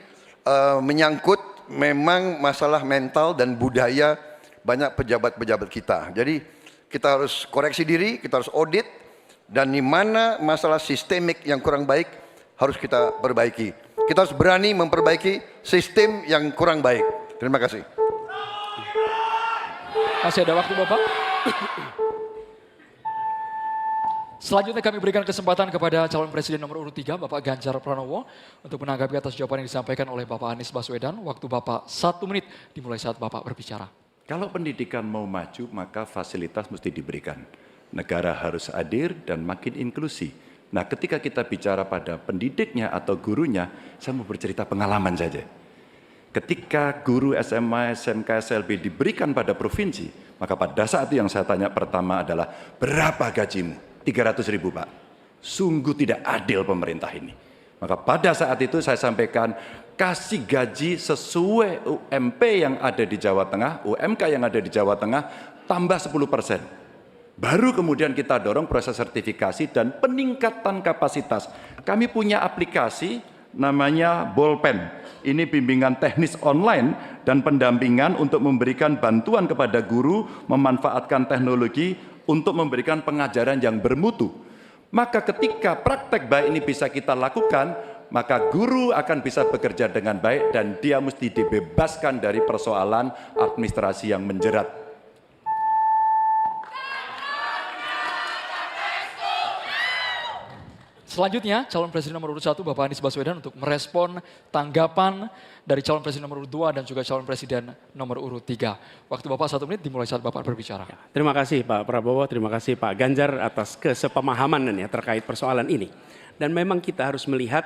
menyangkut memang masalah mental dan budaya banyak pejabat-pejabat kita. Jadi kita harus koreksi diri, kita harus audit. Dan di mana masalah sistemik yang kurang baik harus kita perbaiki. Kita harus berani memperbaiki sistem yang kurang baik. Terima kasih. Masih ada waktu Bapak. Selanjutnya kami berikan kesempatan kepada calon presiden nomor urut 3, Bapak Ganjar Pranowo, untuk menanggapi atas jawaban yang disampaikan oleh Bapak Anies Baswedan. Waktu Bapak 1 menit dimulai saat Bapak berbicara. Kalau pendidikan mau maju, maka fasilitas mesti diberikan. Negara harus hadir dan makin inklusi. Nah, ketika kita bicara pada pendidiknya atau gurunya, saya mau bercerita pengalaman saja. Ketika guru SMA, SMK, SLB diberikan pada provinsi, maka pada saat itu yang saya tanya pertama adalah, berapa gajimu? 300.000 Pak. Sungguh tidak adil pemerintah ini. Maka pada saat itu saya sampaikan, kasih gaji sesuai UMP yang ada di Jawa Tengah, UMK yang ada di Jawa Tengah, tambah 10%. Baru kemudian kita dorong proses sertifikasi dan peningkatan kapasitas. Kami punya aplikasi namanya Bolpen. Ini bimbingan teknis online dan pendampingan untuk memberikan bantuan kepada guru memanfaatkan teknologi untuk memberikan pengajaran yang bermutu. Maka ketika praktek baik ini bisa kita lakukan, maka guru akan bisa bekerja dengan baik dan dia mesti dibebaskan dari persoalan administrasi yang menjerat. Selanjutnya calon presiden nomor urut 1 Bapak Anies Baswedan untuk merespon tanggapan dari calon presiden nomor urut 2 dan juga calon presiden nomor urut 3. Waktu Bapak 1 menit dimulai saat Bapak berbicara. Terima kasih Pak Prabowo, terima kasih Pak Ganjar atas kesepemahaman ya terkait persoalan ini. Dan memang kita harus melihat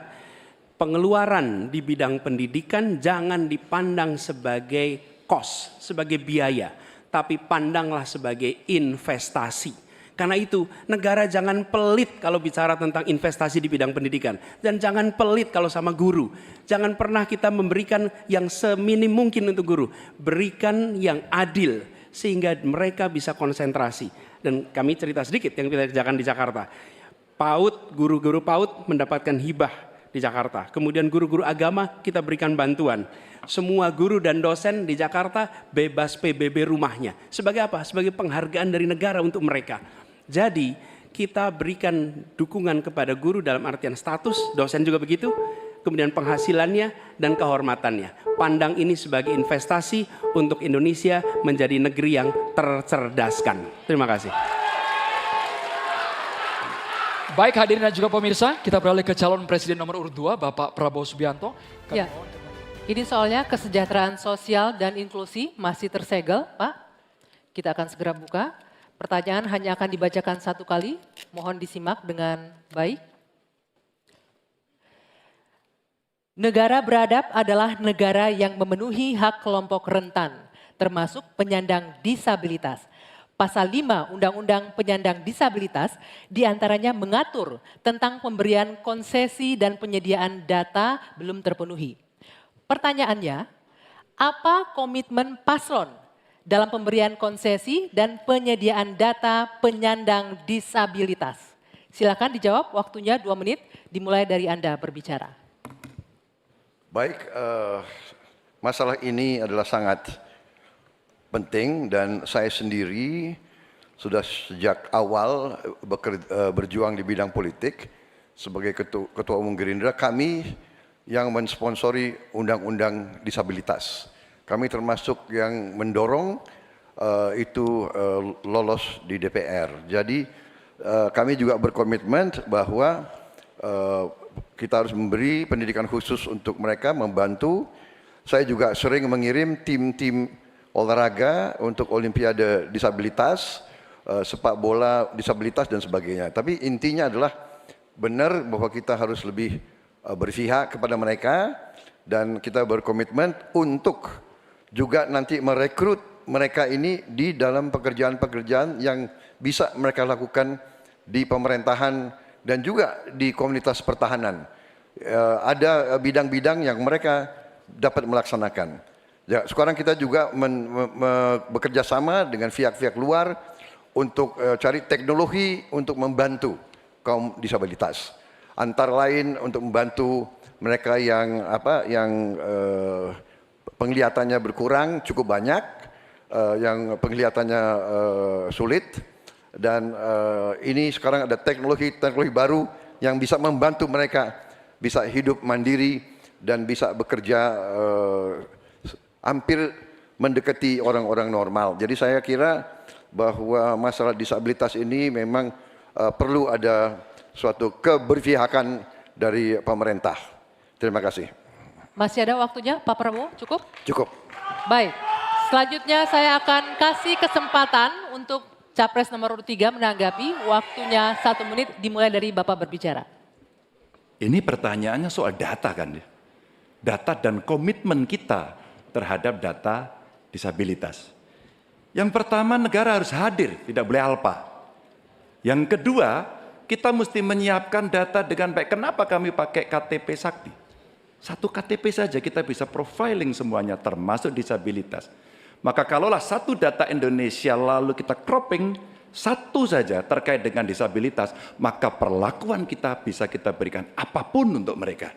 pengeluaran di bidang pendidikan jangan dipandang sebagai cost, sebagai biaya, tapi pandanglah sebagai investasi. Karena itu negara jangan pelit kalau bicara tentang investasi di bidang pendidikan. Dan jangan pelit kalau sama guru. Jangan pernah kita memberikan yang seminim mungkin untuk guru. Berikan yang adil sehingga mereka bisa konsentrasi. Dan kami cerita sedikit yang kita kerjakan di Jakarta. PAUD, guru-guru PAUD mendapatkan hibah di Jakarta. Kemudian guru-guru agama kita berikan bantuan. Semua guru dan dosen di Jakarta bebas PBB rumahnya. Sebagai apa? Sebagai penghargaan dari negara untuk mereka. Jadi kita berikan dukungan kepada guru dalam artian status, dosen juga begitu, kemudian penghasilannya dan kehormatannya. Pandang ini sebagai investasi untuk Indonesia menjadi negeri yang tercerdaskan. Terima kasih. Baik hadirin dan juga pemirsa, kita beralih ke calon presiden nomor urut 2 Bapak Prabowo Subianto. Ya. Ini soalnya kesejahteraan sosial dan inklusi masih tersegel, Pak. Kita akan segera buka. Pertanyaan hanya akan dibacakan satu kali, mohon disimak dengan baik. Negara beradab adalah negara yang memenuhi hak kelompok rentan, termasuk penyandang disabilitas. Pasal 5 Undang-Undang Penyandang Disabilitas diantaranya mengatur tentang pemberian konsesi dan penyediaan data belum terpenuhi. Pertanyaannya, apa komitmen paslon dalam pemberian konsesi dan penyediaan data penyandang disabilitas? Silakan dijawab, waktunya 2 menit, dimulai dari Anda berbicara. Baik, masalah ini adalah sangat penting dan saya sendiri sudah sejak awal berjuang di bidang politik sebagai Ketua Umum Gerindra. Kami yang mensponsori Undang-Undang Disabilitas. Kami termasuk yang mendorong itu lolos di DPR. Jadi kami juga berkomitmen bahwa kita harus memberi pendidikan khusus untuk mereka, membantu. Saya juga sering mengirim tim-tim olahraga untuk Olimpiade disabilitas, sepak bola disabilitas dan sebagainya. Tapi intinya adalah benar bahwa kita harus lebih berpihak kepada mereka dan kita berkomitmen untuk juga nanti merekrut mereka ini di dalam pekerjaan-pekerjaan yang bisa mereka lakukan di pemerintahan dan juga di komunitas pertahanan. Ada bidang-bidang yang mereka dapat melaksanakan. Ya, sekarang kita juga bekerja sama dengan pihak-pihak luar untuk cari teknologi untuk membantu kaum disabilitas. Antara lain untuk membantu mereka yang penglihatannya berkurang cukup banyak, yang penglihatannya sulit, dan ini sekarang ada teknologi baru yang bisa membantu mereka bisa hidup mandiri dan bisa bekerja hampir mendekati orang-orang normal. Jadi saya kira bahwa masalah disabilitas ini memang perlu ada suatu keberpihakan dari pemerintah. Terima kasih. Masih ada waktunya Pak Prabowo, cukup? Cukup. Baik, selanjutnya saya akan kasih kesempatan untuk Capres nomor urut 3 menanggapi, waktunya 1 menit dimulai dari Bapak berbicara. Ini pertanyaannya soal data kan. Data dan komitmen kita terhadap data disabilitas. Yang pertama negara harus hadir, tidak boleh alpa. Yang kedua, kita mesti menyiapkan data dengan baik. Kenapa kami pakai KTP Sakti? Satu KTP saja kita bisa profiling semuanya termasuk disabilitas. Maka kalaulah satu data Indonesia lalu kita cropping satu saja terkait dengan disabilitas, maka perlakuan kita bisa kita berikan apapun untuk mereka.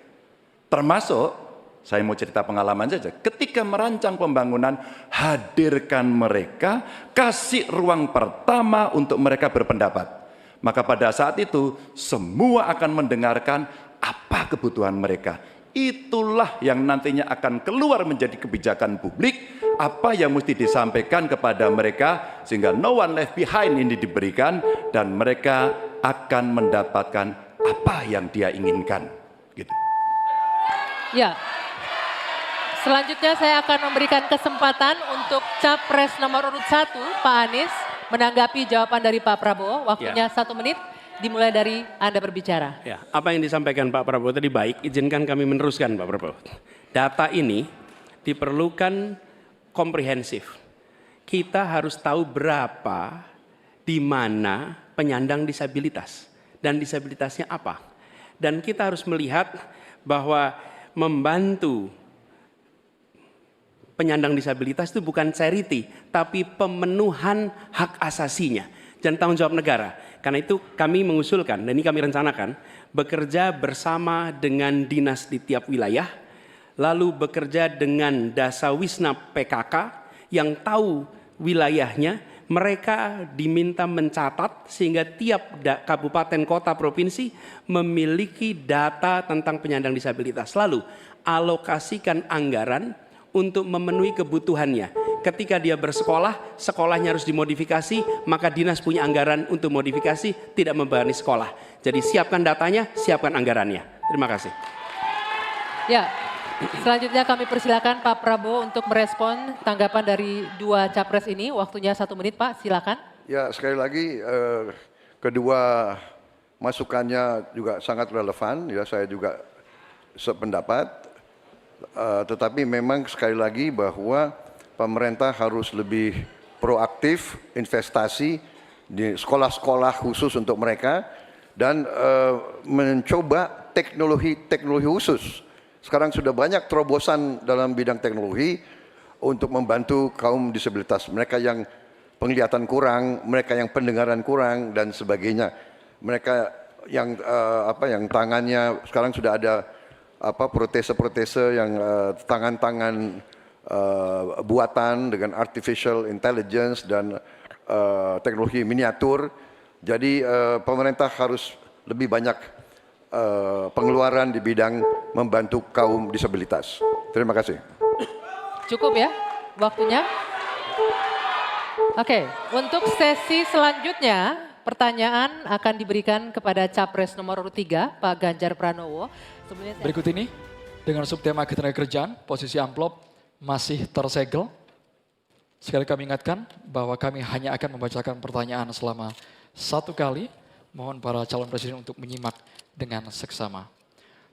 Termasuk, saya mau cerita pengalaman saja, ketika merancang pembangunan, hadirkan mereka, kasih ruang pertama untuk mereka berpendapat. Maka pada saat itu semua akan mendengarkan apa kebutuhan mereka. Itulah yang nantinya akan keluar menjadi kebijakan publik, apa yang mesti disampaikan kepada mereka sehingga no one left behind ini diberikan dan mereka akan mendapatkan apa yang dia inginkan. Gitu. Ya. Selanjutnya saya akan memberikan kesempatan untuk Capres nomor urut 1, Pak Anies, menanggapi jawaban dari Pak Prabowo. Waktunya 1 menit, dimulai dari Anda berbicara. Ya, apa yang disampaikan Pak Prabowo tadi baik, izinkan kami meneruskan Pak Prabowo. Data ini diperlukan komprehensif. Kita harus tahu berapa, di mana penyandang disabilitas, dan disabilitasnya apa. Dan kita harus melihat bahwa membantu penyandang disabilitas itu bukan charity, tapi pemenuhan hak asasinya dan tanggung jawab negara. Karena itu kami mengusulkan, dan ini kami rencanakan, bekerja bersama dengan dinas di tiap wilayah, lalu bekerja dengan Dasawisna PKK yang tahu wilayahnya, mereka diminta mencatat sehingga tiap kabupaten, kota, provinsi memiliki data tentang penyandang disabilitas. Lalu alokasikan anggaran untuk memenuhi kebutuhannya. Ketika dia bersekolah, sekolahnya harus dimodifikasi, maka dinas punya anggaran untuk modifikasi, tidak membebani sekolah. Jadi siapkan datanya, siapkan anggarannya. Terima kasih. Ya, selanjutnya kami persilakan Pak Prabowo untuk merespon tanggapan dari 2 capres ini. Waktunya 1 menit Pak, silakan. Ya, sekali lagi kedua masukannya juga sangat relevan. Ya, saya juga sependapat. Tetapi memang sekali lagi bahwa pemerintah harus lebih proaktif investasi di sekolah-sekolah khusus untuk mereka dan mencoba teknologi khusus. Sekarang sudah banyak terobosan dalam bidang teknologi untuk membantu kaum disabilitas, mereka yang penglihatan kurang, mereka yang pendengaran kurang dan sebagainya. Mereka yang yang tangannya sekarang sudah ada protese-protese yang tangan-tangan buatan dengan artificial intelligence dan teknologi miniatur. Jadi pemerintah harus lebih banyak pengeluaran di bidang membantu kaum disabilitas. Terima kasih. Cukup ya waktunya? Oke, untuk sesi selanjutnya pertanyaan akan diberikan kepada Capres nomor urut 3, Pak Ganjar Pranowo. Berikut ini dengan subtema ketenagakerjaan, posisi amplop masih tersegel. Sekali kami ingatkan bahwa kami hanya akan membacakan pertanyaan selama 1 kali. Mohon para calon presiden untuk menyimak dengan seksama.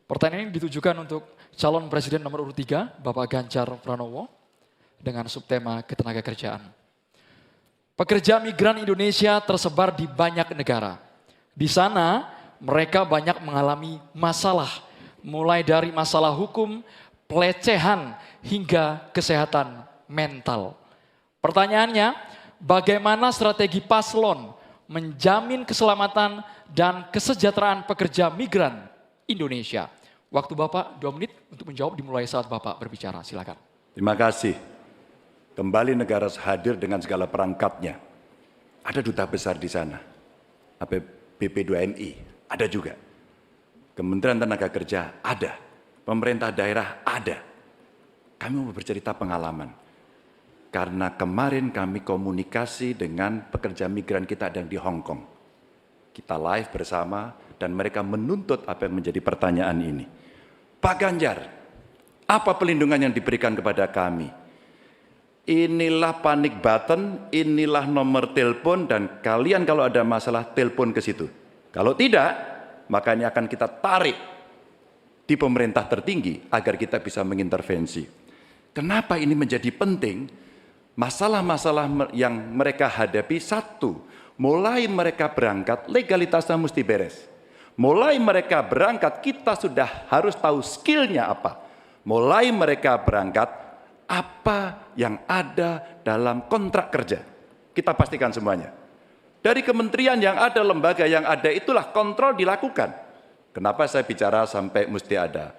Pertanyaan ini ditujukan untuk calon presiden nomor urut 3, Bapak Ganjar Pranowo, dengan subtema ketenagakerjaan. Pekerja migran Indonesia tersebar di banyak negara. Di sana mereka banyak mengalami masalah, mulai dari masalah hukum, pelecehan, hingga kesehatan mental. Pertanyaannya, bagaimana strategi paslon menjamin keselamatan dan kesejahteraan pekerja migran Indonesia? Waktu Bapak 2 menit untuk menjawab dimulai saat Bapak berbicara, silakan. Terima kasih. Kembali negara hadir dengan segala perangkatnya. Ada duta besar di sana. BP2MI ada juga. Kementerian Tenaga Kerja ada. Pemerintah daerah ada. Kami mau bercerita pengalaman. Karena kemarin kami komunikasi dengan pekerja migran kita yang di Hong Kong. Kita live bersama dan mereka menuntut apa yang menjadi pertanyaan ini. Pak Ganjar, apa pelindungan yang diberikan kepada kami? Inilah panic button, inilah nomor telepon dan kalian kalau ada masalah telepon ke situ. Kalau tidak, maka ini akan kita tarik di pemerintah tertinggi agar kita bisa mengintervensi. Kenapa ini menjadi penting? Masalah-masalah yang mereka hadapi, satu, mulai mereka berangkat legalitasnya mesti beres. Mulai mereka berangkat kita sudah harus tahu skillnya apa. Mulai mereka berangkat apa yang ada dalam kontrak kerja. Kita pastikan semuanya. Dari kementerian yang ada, lembaga yang ada, itulah kontrol dilakukan. Kenapa saya bicara sampai mesti ada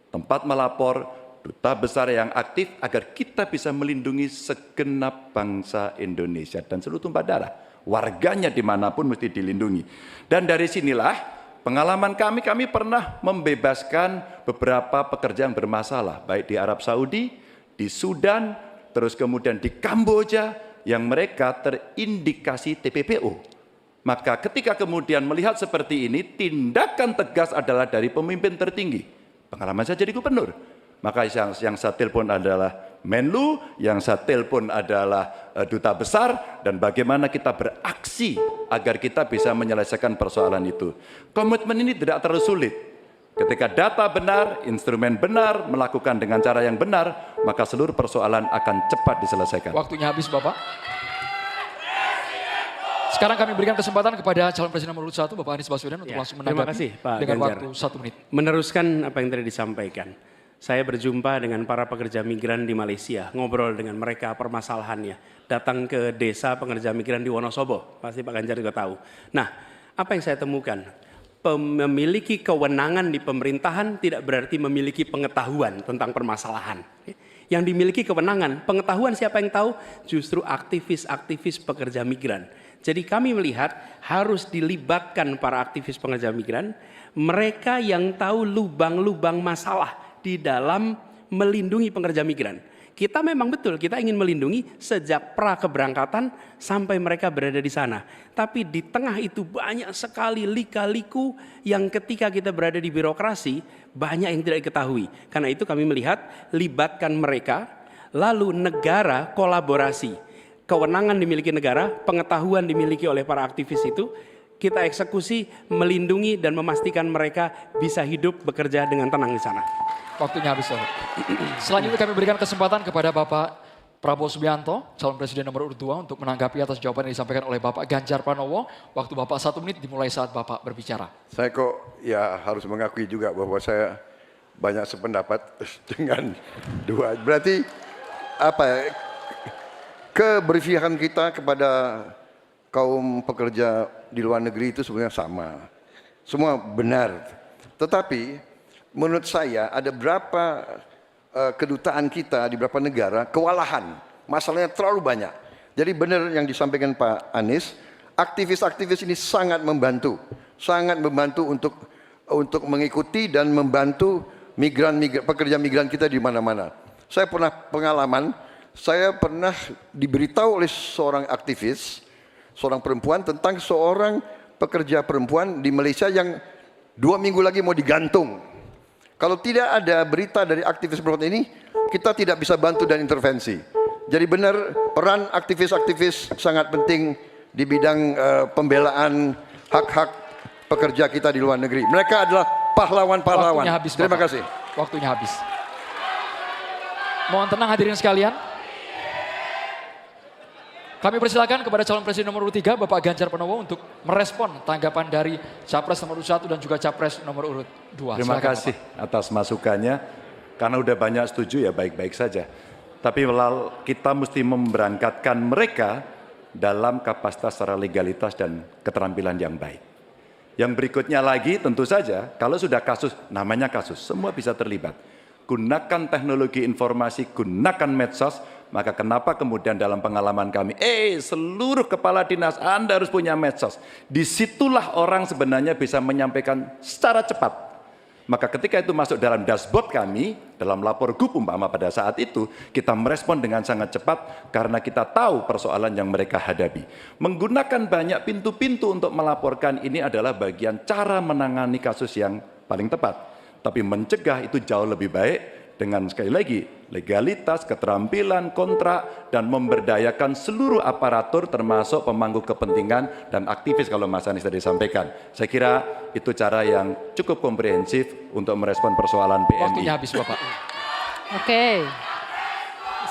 tempat melapor, duta besar yang aktif agar kita bisa melindungi segenap bangsa Indonesia dan seluruh tumpah darah. Warganya dimanapun mesti dilindungi. Dan dari sinilah pengalaman kami pernah membebaskan beberapa pekerja yang bermasalah, baik di Arab Saudi, di Sudan, terus kemudian di Kamboja, yang mereka terindikasi TPPO. Maka ketika kemudian melihat seperti ini, tindakan tegas adalah dari pemimpin tertinggi. Pengalaman saya jadi gubernur. Maka yang saya telepon adalah Menlu, yang saya telepon adalah duta besar, dan bagaimana kita beraksi agar kita bisa menyelesaikan persoalan itu. Komitmen ini tidak terlalu sulit. Ketika data benar, instrumen benar, melakukan dengan cara yang benar, maka seluruh persoalan akan cepat diselesaikan. Waktunya habis Bapak. Sekarang kami berikan kesempatan kepada calon presiden nomor urut 1 Bapak Anies Baswedan untuk langsung terima menanggapi kasih, Pak dengan Ganjar. waktu 1 menit. Meneruskan apa yang tadi disampaikan. Saya berjumpa dengan para pekerja migran di Malaysia, ngobrol dengan mereka permasalahannya. Datang ke desa pekerja migran di Wonosobo, pasti Pak Ganjar juga tahu. Nah, apa yang saya temukan? Memiliki kewenangan di pemerintahan tidak berarti memiliki pengetahuan tentang permasalahan. Yang dimiliki kewenangan, pengetahuan siapa yang tahu? Justru aktivis-aktivis pekerja migran. Jadi kami melihat harus dilibatkan para aktivis pekerja migran, mereka yang tahu lubang-lubang masalah di dalam melindungi pekerja migran. Kita memang betul, kita ingin melindungi sejak pra keberangkatan sampai mereka berada di sana. Tapi di tengah itu banyak sekali lika-liku yang ketika kita berada di birokrasi, banyak yang tidak diketahui. Karena itu kami melihat, libatkan mereka, lalu negara kolaborasi. Kewenangan dimiliki negara, pengetahuan dimiliki oleh para aktivis itu, kita eksekusi, melindungi dan memastikan mereka bisa hidup bekerja dengan tenang di sana. Waktunya habis Bapak. Selanjutnya kami berikan kesempatan kepada Bapak Prabowo Subianto, calon presiden nomor urut 2 untuk menanggapi atas jawaban yang disampaikan oleh Bapak Ganjar Pranowo. Waktu Bapak 1 menit dimulai saat Bapak berbicara. Saya kok ya harus mengakui juga bahwa saya banyak sependapat dengan dua. Berarti apa ya, keberpihakan kita kepada kaum pekerja di luar negeri itu sebenarnya sama. Semua benar. Tetapi menurut saya ada berapa kedutaan kita di beberapa negara kewalahan. Masalahnya terlalu banyak. Jadi benar yang disampaikan Pak Anies, aktivis-aktivis ini sangat membantu untuk mengikuti dan membantu pekerja migran kita di mana-mana. Saya pernah pengalaman, saya pernah diberitahu oleh seorang aktivis, seorang perempuan tentang seorang pekerja perempuan di Malaysia yang 2 minggu lagi mau digantung. Kalau tidak ada berita dari aktivis perempuan ini, kita tidak bisa bantu dan intervensi. Jadi benar peran aktivis-aktivis sangat penting di bidang pembelaan hak-hak pekerja kita di luar negeri. Mereka adalah pahlawan-pahlawan. Waktunya habis, Terima Bapak. kasih. Waktunya habis. Mohon tenang hadirin sekalian. Kami persilakan kepada calon presiden nomor urut 3 Bapak Ganjar Pranowo untuk merespon tanggapan dari Capres nomor urut 1 dan juga Capres nomor urut 2. Terima Silakan, kasih atas masukannya. Karena udah banyak setuju ya baik-baik saja. Tapi kita mesti memberangkatkan mereka dalam kapasitas secara legalitas dan keterampilan yang baik. Yang berikutnya lagi tentu saja kalau sudah kasus, namanya kasus, semua bisa terlibat. Gunakan teknologi informasi, gunakan medsos, maka kenapa kemudian dalam pengalaman kami, seluruh kepala dinas Anda harus punya medsos. Disitulah orang sebenarnya bisa menyampaikan secara cepat. Maka ketika itu masuk dalam dashboard kami, dalam lapor GUP umpama pada saat itu, kita merespon dengan sangat cepat karena kita tahu persoalan yang mereka hadapi. Menggunakan banyak pintu-pintu untuk melaporkan ini adalah bagian cara menangani kasus yang paling tepat. Tapi mencegah itu jauh lebih baik dengan sekali lagi legalitas, keterampilan, kontrak, dan memberdayakan seluruh aparatur termasuk pemangku kepentingan dan aktivis kalau Mas Anies tadi sampaikan. Saya kira itu cara yang cukup komprehensif untuk merespon persoalan PMI. Waktunya habis Bapak. Oke.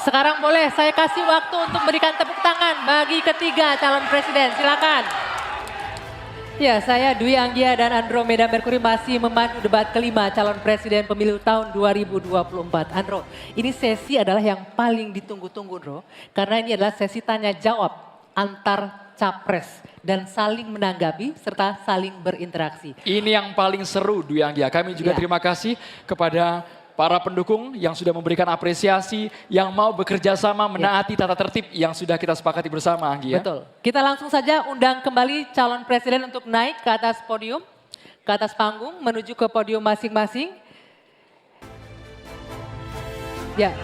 Sekarang boleh saya kasih waktu untuk memberikan tepuk tangan bagi ketiga calon presiden. Silakan. Ya, saya Dwi Anggia dan Andromeda Merkuri masih memandu debat kelima calon presiden pemilu tahun 2024. Andro, ini sesi adalah yang paling ditunggu-tunggu, Andro. Karena ini adalah sesi tanya jawab antar capres dan saling menanggapi serta saling berinteraksi. Ini yang paling seru Dwi Anggia. Kami juga Ya. terima kasih kepada para pendukung yang sudah memberikan apresiasi, yang mau bekerja sama menaati tata tertib yang sudah kita sepakati bersama, Anggia. Betul. Kita langsung saja undang kembali calon presiden untuk naik ke atas podium, ke atas panggung, menuju ke podium masing-masing. Ya.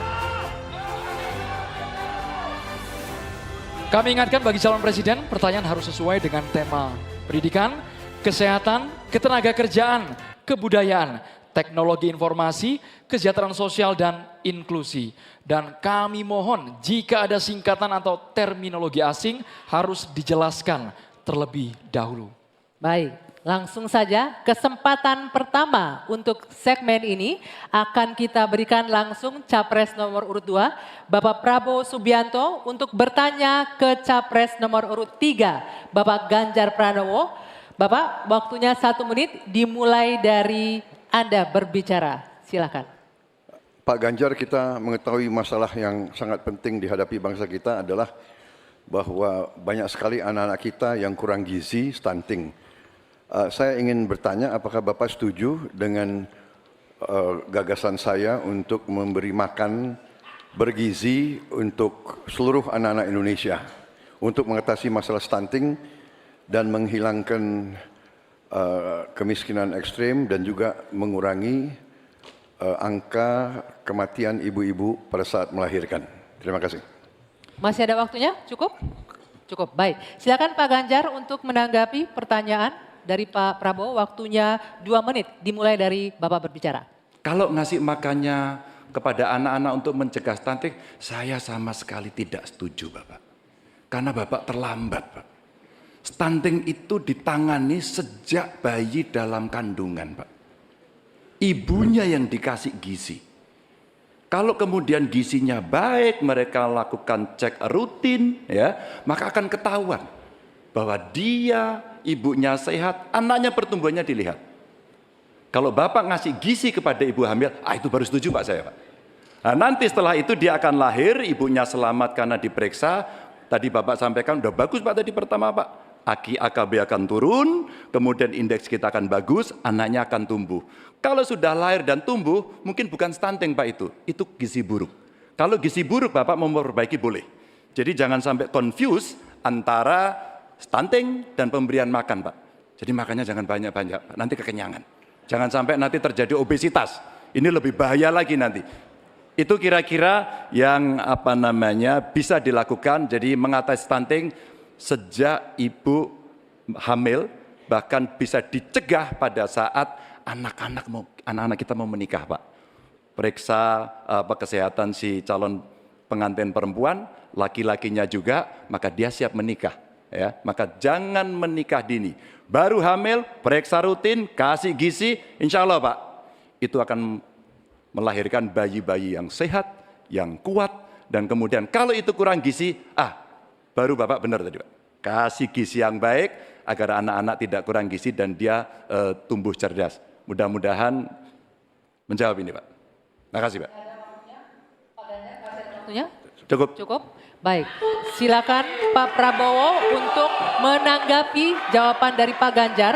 Kami ingatkan bagi calon presiden, pertanyaan harus sesuai dengan tema pendidikan, kesehatan, ketenagakerjaan, kebudayaan, teknologi informasi, kesejahteraan sosial, dan inklusi. Dan kami mohon jika ada singkatan atau terminologi asing harus dijelaskan terlebih dahulu. Baik, langsung saja kesempatan pertama untuk segmen ini akan kita berikan langsung Capres nomor urut 2, Bapak Prabowo Subianto untuk bertanya ke Capres nomor urut 3, Bapak Ganjar Pranowo. Bapak, waktunya 1 menit dimulai dari Anda berbicara. Silakan. Pak Ganjar, kita mengetahui masalah yang sangat penting dihadapi bangsa kita adalah bahwa banyak sekali anak-anak kita yang kurang gizi, stunting. Saya ingin bertanya apakah Bapak setuju dengan gagasan saya untuk memberi makan bergizi untuk seluruh anak-anak Indonesia untuk mengatasi masalah stunting dan menghilangkan kemiskinan ekstrim dan juga mengurangi angka kematian ibu-ibu pada saat melahirkan. Terima kasih. Masih ada waktunya? Cukup? Cukup, baik. Silakan Pak Ganjar untuk menanggapi pertanyaan dari Pak Prabowo, waktunya 2 menit, dimulai dari Bapak berbicara. Kalau ngasih makannya kepada anak-anak untuk mencegah stunting, saya sama sekali tidak setuju Bapak. Karena Bapak terlambat Pak. Stunting itu ditangani sejak bayi dalam kandungan Pak. Ibunya yang dikasih gizi. Kalau kemudian gizinya baik, mereka lakukan cek rutin, ya, maka akan ketahuan bahwa dia, ibunya sehat, anaknya pertumbuhannya dilihat. Kalau Bapak ngasih gizi kepada ibu hamil, itu baru setuju Pak saya Pak. Nah, nanti setelah itu dia akan lahir, ibunya selamat karena diperiksa. Tadi Bapak sampaikan udah bagus Pak tadi pertama Pak. AKB akan turun, kemudian indeks kita akan bagus, anaknya akan tumbuh. Kalau sudah lahir dan tumbuh, mungkin bukan stunting Pak itu gizi buruk. Kalau gizi buruk Bapak mau memperbaiki boleh. Jadi jangan sampai confuse antara stunting dan pemberian makan Pak. Jadi makannya jangan banyak-banyak, nanti kekenyangan. Jangan sampai nanti terjadi obesitas. Ini lebih bahaya lagi nanti. Itu kira-kira yang bisa dilakukan. Jadi mengatasi stunting sejak ibu hamil, bahkan bisa dicegah pada saat anak-anak kita mau menikah Pak. Periksa kesehatan si calon pengantin perempuan, laki-lakinya juga, maka dia siap menikah. Ya, maka jangan menikah dini. Baru hamil, periksa rutin, kasih gizi, insya Allah Pak, itu akan melahirkan bayi-bayi yang sehat, yang kuat, dan kemudian kalau itu kurang gizi, baru Bapak benar tadi Pak. Kasih gizi yang baik agar anak-anak tidak kurang gizi dan dia tumbuh cerdas. Mudah-mudahan menjawab ini Pak. Terima kasih Pak. Waktunya? Cukup. Cukup? Baik, silakan Pak Prabowo untuk menanggapi jawaban dari Pak Ganjar.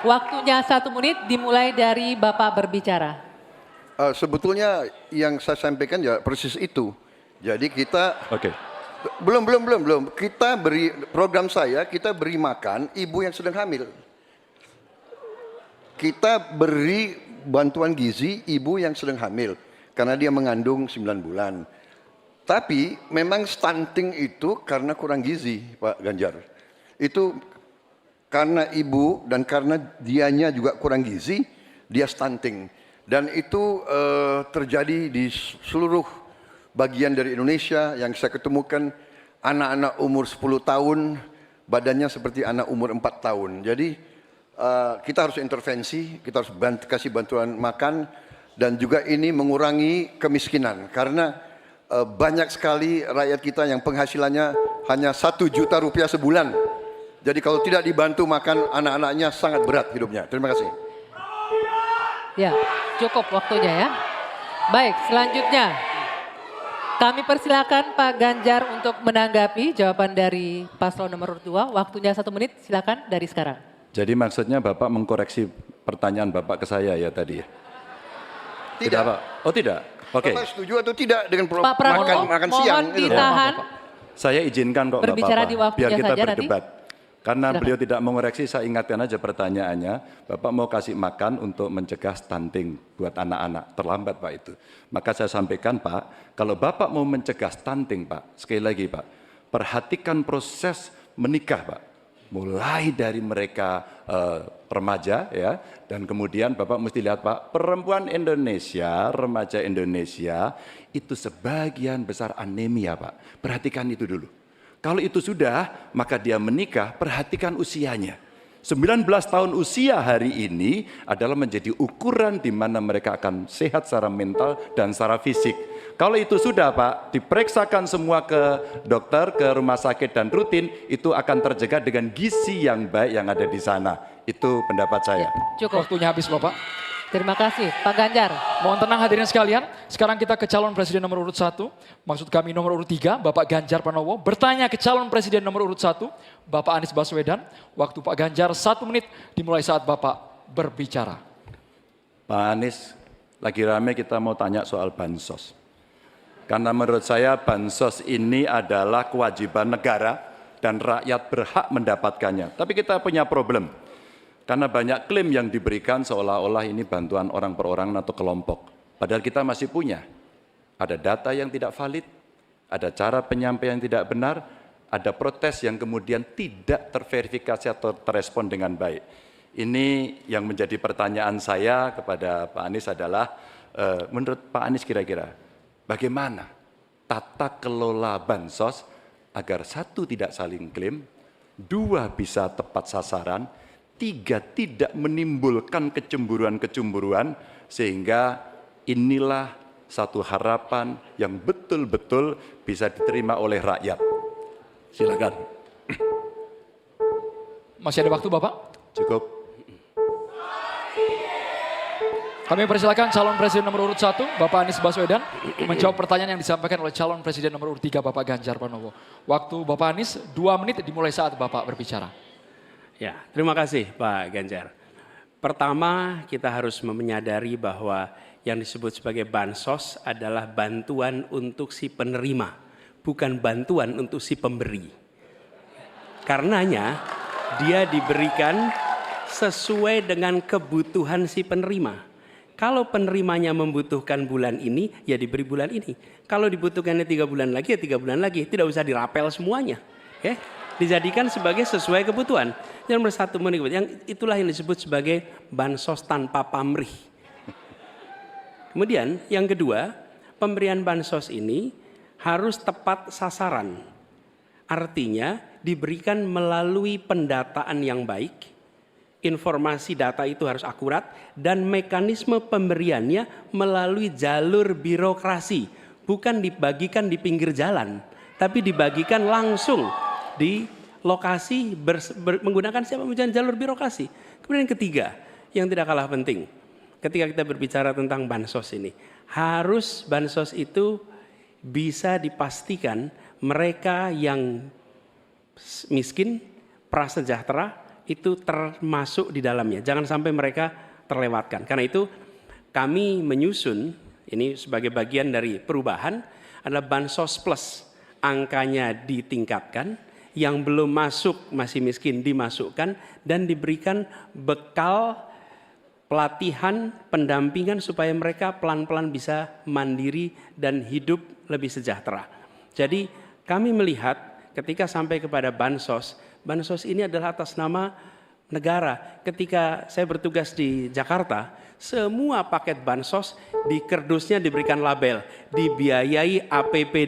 Waktunya 1 menit dimulai dari Bapak berbicara. Sebetulnya yang saya sampaikan ya persis itu. Jadi kita belum. Kita program saya, kita beri makan ibu yang sedang hamil. Kita beri bantuan gizi ibu yang sedang hamil karena dia mengandung 9 bulan. Tapi memang stunting itu karena kurang gizi, Pak Ganjar. Itu karena ibu dan karena dianya juga kurang gizi, dia stunting. Dan itu terjadi di seluruh bagian dari Indonesia yang saya ketemukan anak-anak umur 10 tahun, badannya seperti anak umur 4 tahun. Jadi kita harus intervensi, kita harus kasih bantuan makan, dan juga ini mengurangi kemiskinan. Karena banyak sekali rakyat kita yang penghasilannya hanya 1 juta rupiah sebulan. Jadi kalau tidak dibantu makan anak-anaknya sangat berat hidupnya. Terima kasih. Ya, cukup waktunya ya. Baik, selanjutnya kami persilakan Pak Ganjar untuk menanggapi jawaban dari paslon nomor 2. Waktunya 1 menit, silakan dari sekarang. Jadi maksudnya Bapak mengkoreksi pertanyaan Bapak ke saya ya tadi ya? Tidak Pak? Oh tidak? Oke. Bapak setuju atau tidak dengan Pak Prabowo, makan siang? mohon ditahan. Saya izinkan kok Berbicara Bapak, di waktunya biar kita saja nanti. berdebat. Karena Silakan. beliau tidak mengoreksi, saya ingatkan aja pertanyaannya. Bapak mau kasih makan untuk mencegah stunting buat anak-anak. Terlambat Pak itu. Maka saya sampaikan Pak, kalau Bapak mau mencegah stunting Pak, sekali lagi Pak, perhatikan proses menikah, Pak. Mulai dari mereka remaja, ya, dan kemudian Bapak mesti lihat, Pak, perempuan Indonesia, remaja Indonesia itu sebagian besar anemia, Pak. Perhatikan itu dulu. Kalau itu sudah, maka dia menikah, perhatikan usianya. 19 tahun usia hari ini adalah menjadi ukuran di mana mereka akan sehat secara mental dan secara fisik. Kalau itu sudah, Pak, diperiksakan semua ke dokter, ke rumah sakit dan rutin, itu akan terjaga dengan gizi yang baik yang ada di sana. Itu pendapat saya. Cukup. Waktunya habis Bapak. Terima kasih. Pak Ganjar. Mohon tenang hadirin sekalian. Sekarang kita ke calon presiden nomor urut 1. Maksud kami nomor urut 3, Bapak Ganjar Pranowo. Bertanya ke calon presiden nomor urut 1, Bapak Anies Baswedan. Waktu Pak Ganjar 1 menit dimulai saat Bapak berbicara. Pak Anies, lagi rame kita mau tanya soal bansos. Karena menurut saya bansos ini adalah kewajiban negara dan rakyat berhak mendapatkannya. Tapi kita punya problem. Karena banyak klaim yang diberikan seolah-olah ini bantuan orang per orang atau kelompok. Padahal kita masih punya. Ada data yang tidak valid, ada cara penyampaian yang tidak benar, ada protes yang kemudian tidak terverifikasi atau terrespon dengan baik. Ini yang menjadi pertanyaan saya kepada Pak Anies adalah, menurut Pak Anies kira-kira, bagaimana tata kelola bansos agar 1, tidak saling klaim, 2, bisa tepat sasaran, 3, tidak menimbulkan kecemburuan-kecemburuan, sehingga inilah satu harapan yang betul-betul bisa diterima oleh rakyat. Silakan. Masih ada waktu Bapak? Cukup. Kami persilakan calon presiden nomor urut 1, Bapak Anies Baswedan, menjawab pertanyaan yang disampaikan oleh calon presiden nomor urut 3, Bapak Ganjar Pranowo. Waktu Bapak Anies 2 menit dimulai saat Bapak berbicara. Ya, terima kasih Pak Ganjar. Pertama, kita harus menyadari bahwa yang disebut sebagai bansos adalah bantuan untuk si penerima, bukan bantuan untuk si pemberi. Karenanya, dia diberikan sesuai dengan kebutuhan si penerima. Kalau penerimanya membutuhkan bulan ini, ya diberi bulan ini. Kalau dibutuhkannya 3 bulan lagi, ya 3 bulan lagi. Tidak usah dirapel semuanya. Okay? Dijadikan sebagai sesuai kebutuhan. Yang nomor 1, yang itulah yang disebut sebagai bansos tanpa pamrih. Kemudian yang kedua, pemberian bansos ini harus tepat sasaran. Artinya diberikan melalui pendataan yang baik, informasi data itu harus akurat, dan mekanisme pemberiannya melalui jalur birokrasi. Bukan dibagikan di pinggir jalan, tapi dibagikan langsung di lokasi menggunakan siapa menggunakan jalur birokrasi. Kemudian yang ketiga, yang tidak kalah penting, ketika kita berbicara tentang bansos ini, harus bansos itu bisa dipastikan mereka yang miskin, prasejahtera itu termasuk di dalamnya. Jangan sampai mereka terlewatkan. Karena itu kami menyusun, ini sebagai bagian dari perubahan, adalah bansos plus. Angkanya ditingkatkan, yang belum masuk masih miskin dimasukkan, dan diberikan bekal pelatihan, pendampingan supaya mereka pelan-pelan bisa mandiri dan hidup lebih sejahtera. Jadi kami melihat ketika sampai kepada bansos, bansos ini adalah atas nama negara. Ketika saya bertugas di Jakarta, semua paket bansos di kerdusnya diberikan label dibiayai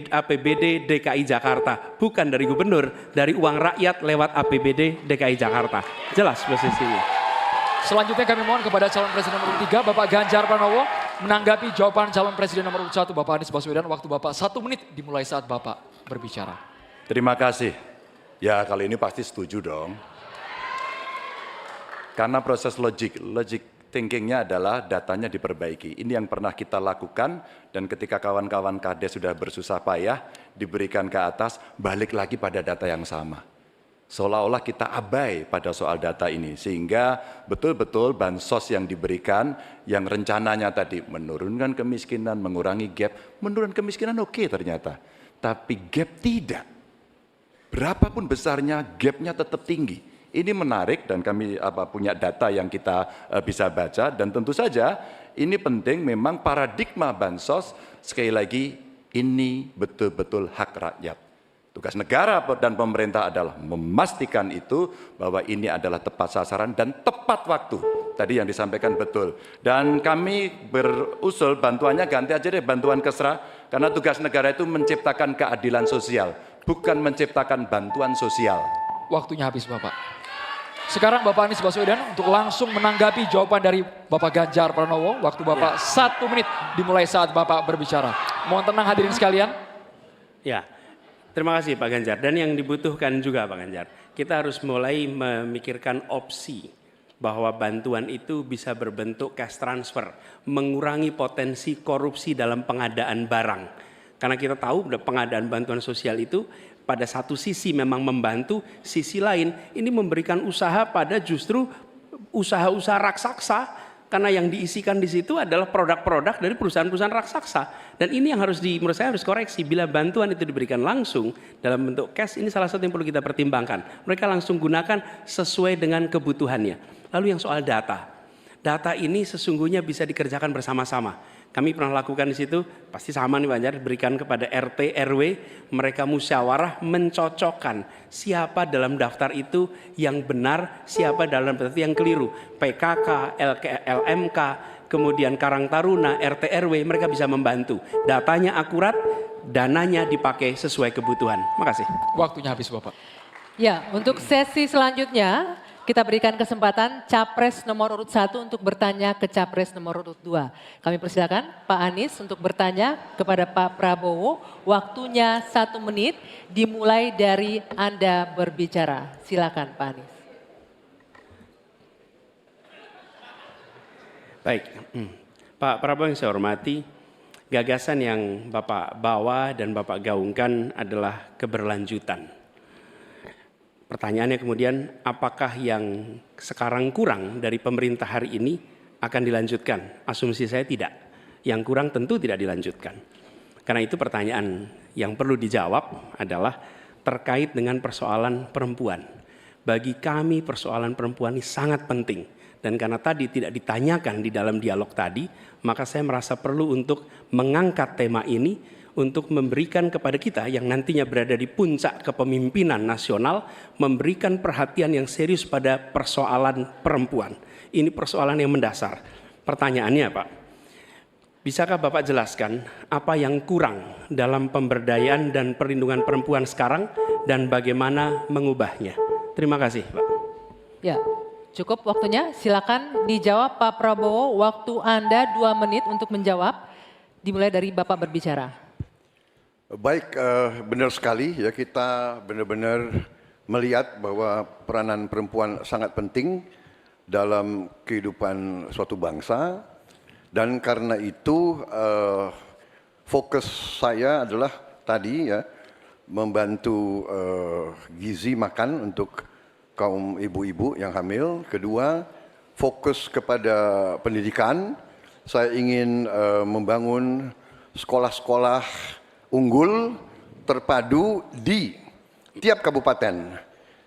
APBD DKI Jakarta, bukan dari gubernur, dari uang rakyat lewat APBD DKI Jakarta. Jelas posisinya. Selanjutnya kami mohon kepada calon presiden nomor 3, Bapak Ganjar Pranowo, menanggapi jawaban calon presiden nomor 1, Bapak Anies Baswedan. Waktu Bapak 1 menit dimulai saat Bapak berbicara. Terima kasih. Ya, kali ini pasti setuju dong. Karena proses logic thinkingnya adalah datanya diperbaiki. Ini yang pernah kita lakukan, dan ketika kawan-kawan Kades sudah bersusah payah diberikan ke atas, balik lagi pada data yang sama. Seolah-olah kita abai pada soal data ini, sehingga betul-betul bansos yang diberikan, yang rencananya tadi menurunkan kemiskinan, mengurangi gap, menurunkan kemiskinan oke ternyata, tapi gap tidak. Berapapun besarnya, gapnya tetap tinggi. Ini menarik, dan kami punya data yang kita bisa baca, dan tentu saja ini penting. Memang paradigma bansos, sekali lagi, ini betul-betul hak rakyat. Tugas negara dan pemerintah adalah memastikan itu bahwa ini adalah tepat sasaran dan tepat waktu. Tadi yang disampaikan betul. Dan kami berusul bantuannya ganti aja deh bantuan kesra, karena tugas negara itu menciptakan keadilan sosial, bukan menciptakan bantuan sosial. Waktunya habis Bapak. Sekarang Bapak Anies Baswedan untuk langsung menanggapi jawaban dari Bapak Ganjar Pranowo. Waktu Bapak 1 menit dimulai saat Bapak berbicara. Mohon tenang hadirin sekalian. Ya, terima kasih Pak Ganjar. Dan yang dibutuhkan juga Pak Ganjar, kita harus mulai memikirkan opsi bahwa bantuan itu bisa berbentuk cash transfer, mengurangi potensi korupsi dalam pengadaan barang. Karena kita tahu pengadaan bantuan sosial itu pada satu sisi memang membantu, sisi lain ini memberikan usaha pada justru usaha-usaha raksasa, karena yang diisikan di situ adalah produk-produk dari perusahaan-perusahaan raksasa. Dan ini yang menurut saya harus koreksi. Bila bantuan itu diberikan langsung dalam bentuk cash, ini salah satu yang perlu kita pertimbangkan. Mereka langsung gunakan sesuai dengan kebutuhannya. Lalu yang soal data. Data ini sesungguhnya bisa dikerjakan bersama-sama. Kami pernah lakukan di situ, pasti sama nih Pak Ganjar, berikan kepada RT, RW, mereka musyawarah mencocokkan siapa dalam daftar itu yang benar, siapa dalam daftar yang keliru. PKK, LMK, kemudian Karang Taruna, RT, RW, mereka bisa membantu. Datanya akurat, dananya dipakai sesuai kebutuhan. Makasih. Waktunya habis Bapak. Ya, untuk sesi selanjutnya kita berikan kesempatan Capres nomor urut 1 untuk bertanya ke Capres nomor urut 2. Kami persilakan Pak Anies untuk bertanya kepada Pak Prabowo. Waktunya 1 menit dimulai dari Anda berbicara. Silakan Pak Anies. Baik, Pak Prabowo yang saya hormati, gagasan yang Bapak bawa dan Bapak gaungkan adalah keberlanjutan. Pertanyaannya kemudian, apakah yang sekarang kurang dari pemerintah hari ini akan dilanjutkan? Asumsi saya tidak. Yang kurang tentu tidak dilanjutkan. Karena itu pertanyaan yang perlu dijawab adalah terkait dengan persoalan perempuan. Bagi kami persoalan perempuan ini sangat penting. Dan karena tadi tidak ditanyakan di dalam dialog tadi, maka saya merasa perlu untuk mengangkat tema ini untuk memberikan kepada kita yang nantinya berada di puncak kepemimpinan nasional, memberikan perhatian yang serius pada persoalan perempuan. Ini persoalan yang mendasar. Pertanyaannya Pak, bisakah Bapak jelaskan apa yang kurang dalam pemberdayaan dan perlindungan perempuan sekarang dan bagaimana mengubahnya? Terima kasih Pak. Ya, cukup waktunya. Silakan dijawab Pak Prabowo. Waktu Anda 2 menit untuk menjawab. Dimulai dari Bapak berbicara. Baik, benar sekali ya, kita benar-benar melihat bahwa peranan perempuan sangat penting dalam kehidupan suatu bangsa, dan karena itu fokus saya adalah tadi ya, membantu gizi makan untuk kaum ibu-ibu yang hamil. Kedua, fokus kepada pendidikan. Saya ingin membangun sekolah-sekolah unggul terpadu di tiap kabupaten,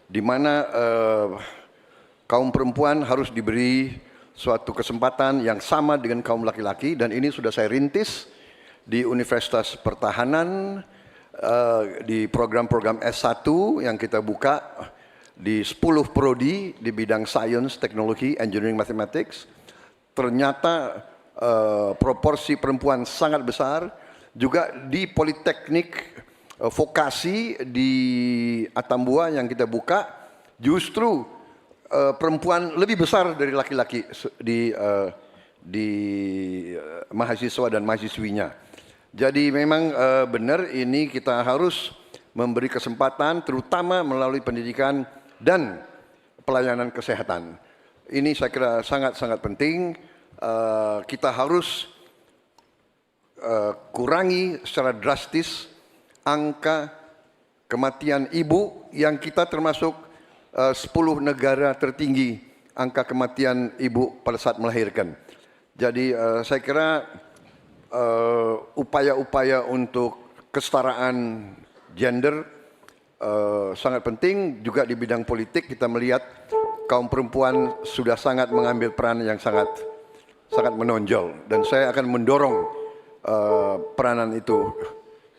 di mana kaum perempuan harus diberi suatu kesempatan yang sama dengan kaum laki-laki, dan ini sudah saya rintis di Universitas Pertahanan, di program-program S1 yang kita buka di 10 prodi di bidang Science, Teknologi, Engineering, Mathematics. Ternyata proporsi perempuan sangat besar. Juga di Politeknik Vokasi di Atambua yang kita buka, justru perempuan lebih besar dari laki-laki di mahasiswa dan mahasiswinya. Jadi memang benar ini kita harus memberi kesempatan terutama melalui pendidikan dan pelayanan kesehatan. Ini saya kira sangat-sangat penting. Kita harus kurangi secara drastis angka kematian ibu yang kita termasuk 10 negara tertinggi angka kematian ibu pada saat melahirkan. Jadi saya kira upaya-upaya untuk kesetaraan gender sangat penting. Juga di bidang politik kita melihat kaum perempuan sudah sangat mengambil peran yang sangat menonjol, dan saya akan mendorong peranan itu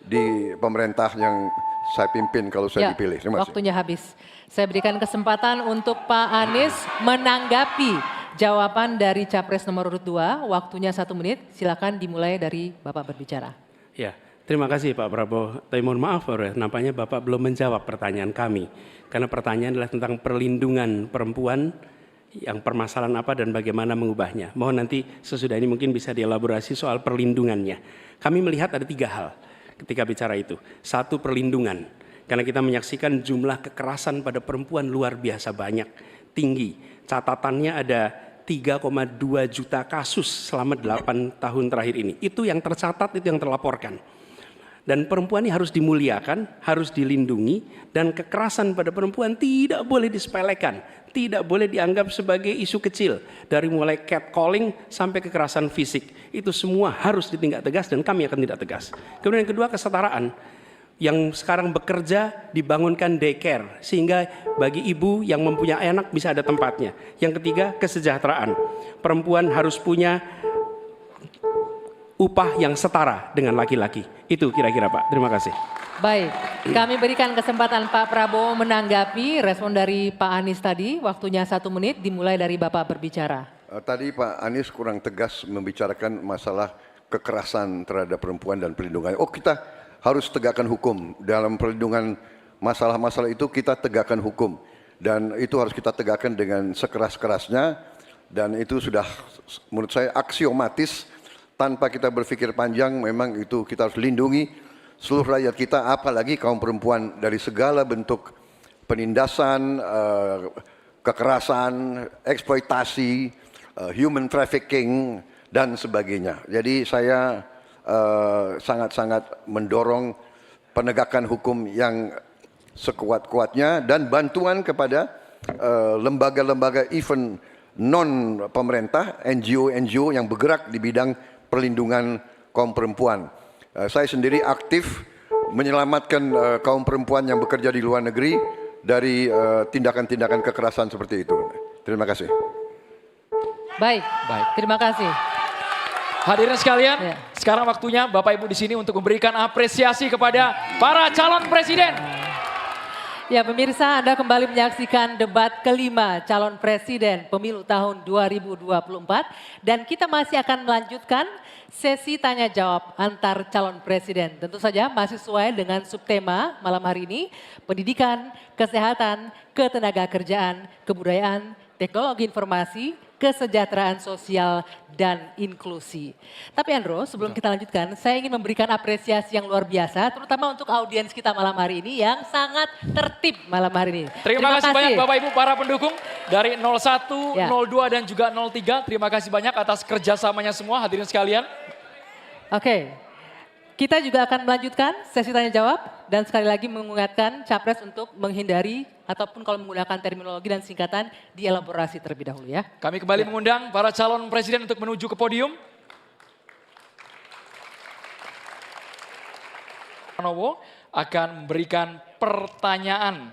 di pemerintah yang saya pimpin kalau saya dipilih. Terima kasih. Waktunya habis. Saya berikan kesempatan untuk Pak Anies menanggapi jawaban dari Capres nomor urut 2. Waktunya 1 menit. Silakan dimulai dari Bapak berbicara. Ya, terima kasih Pak Prabowo. Tapi mohon maaf, nampaknya Bapak belum menjawab pertanyaan kami. Karena pertanyaan adalah tentang perlindungan perempuan, yang permasalahan apa dan bagaimana mengubahnya. Mohon nanti sesudah ini mungkin bisa dielaborasi soal perlindungannya. Kami melihat ada 3 hal ketika bicara itu. 1, perlindungan. Karena kita menyaksikan jumlah kekerasan pada perempuan luar biasa banyak, tinggi. Catatannya ada 3,2 juta kasus selama 8 tahun terakhir ini. Itu yang tercatat, itu yang terlaporkan. Dan perempuan ini harus dimuliakan, harus dilindungi, dan kekerasan pada perempuan tidak boleh disepelekan, tidak boleh dianggap sebagai isu kecil. Dari mulai catcalling sampai kekerasan fisik, itu semua harus ditindak tegas dan kami akan tindak tegas. Kemudian yang kedua, kesetaraan. Yang sekarang bekerja dibangunkan daycare, sehingga bagi ibu yang mempunyai anak bisa ada tempatnya. Yang ketiga, kesejahteraan. Perempuan harus punya upah yang setara dengan laki-laki. Itu kira-kira Pak. Terima kasih. Baik, kami berikan kesempatan Pak Prabowo menanggapi respon dari Pak Anies tadi. Waktunya 1 menit, dimulai dari Bapak berbicara. Tadi Pak Anies kurang tegas membicarakan masalah kekerasan terhadap perempuan dan perlindungan. Oh, kita harus tegakkan hukum. Dalam perlindungan masalah-masalah itu kita tegakkan hukum. Dan itu harus kita tegakkan dengan sekeras-kerasnya. Dan itu sudah menurut saya aksiomatis. Tanpa kita berpikir panjang, memang itu kita harus lindungi seluruh rakyat kita, apalagi kaum perempuan dari segala bentuk penindasan, kekerasan, eksploitasi, human trafficking, dan sebagainya. Jadi saya sangat-sangat mendorong penegakan hukum yang sekuat-kuatnya dan bantuan kepada lembaga-lembaga even non pemerintah, NGO-NGO yang bergerak di bidang perlindungan kaum perempuan. Saya sendiri aktif menyelamatkan kaum perempuan yang bekerja di luar negeri dari tindakan-tindakan kekerasan seperti itu. Terima kasih. Baik, terima kasih. Hadirin sekalian, sekarang waktunya Bapak Ibu di sini untuk memberikan apresiasi kepada para calon presiden. Ya pemirsa, Anda kembali menyaksikan debat kelima calon presiden pemilu tahun 2024. Dan kita masih akan melanjutkan sesi tanya jawab antar calon presiden. Tentu saja masih sesuai dengan subtema malam hari ini, pendidikan, kesehatan, ketenaga kerjaan, kebudayaan, teknologi informasi, kesejahteraan sosial, dan inklusi. Tapi Andro, sebelum kita lanjutkan, saya ingin memberikan apresiasi yang luar biasa, terutama untuk audiens kita malam hari ini yang sangat tertib malam hari ini. Terima kasih banyak Bapak Ibu para pendukung dari 01, Ya. 02 dan juga 03. Terima kasih banyak atas kerjasamanya semua hadirin sekalian. Oke, kita juga akan melanjutkan sesi tanya jawab dan sekali lagi mengingatkan Capres untuk menghindari ataupun kalau menggunakan terminologi dan singkatan dielaborasi terlebih dahulu ya. Kami kembali mengundang para calon presiden untuk menuju ke podium. Pranowo akan memberikan pertanyaan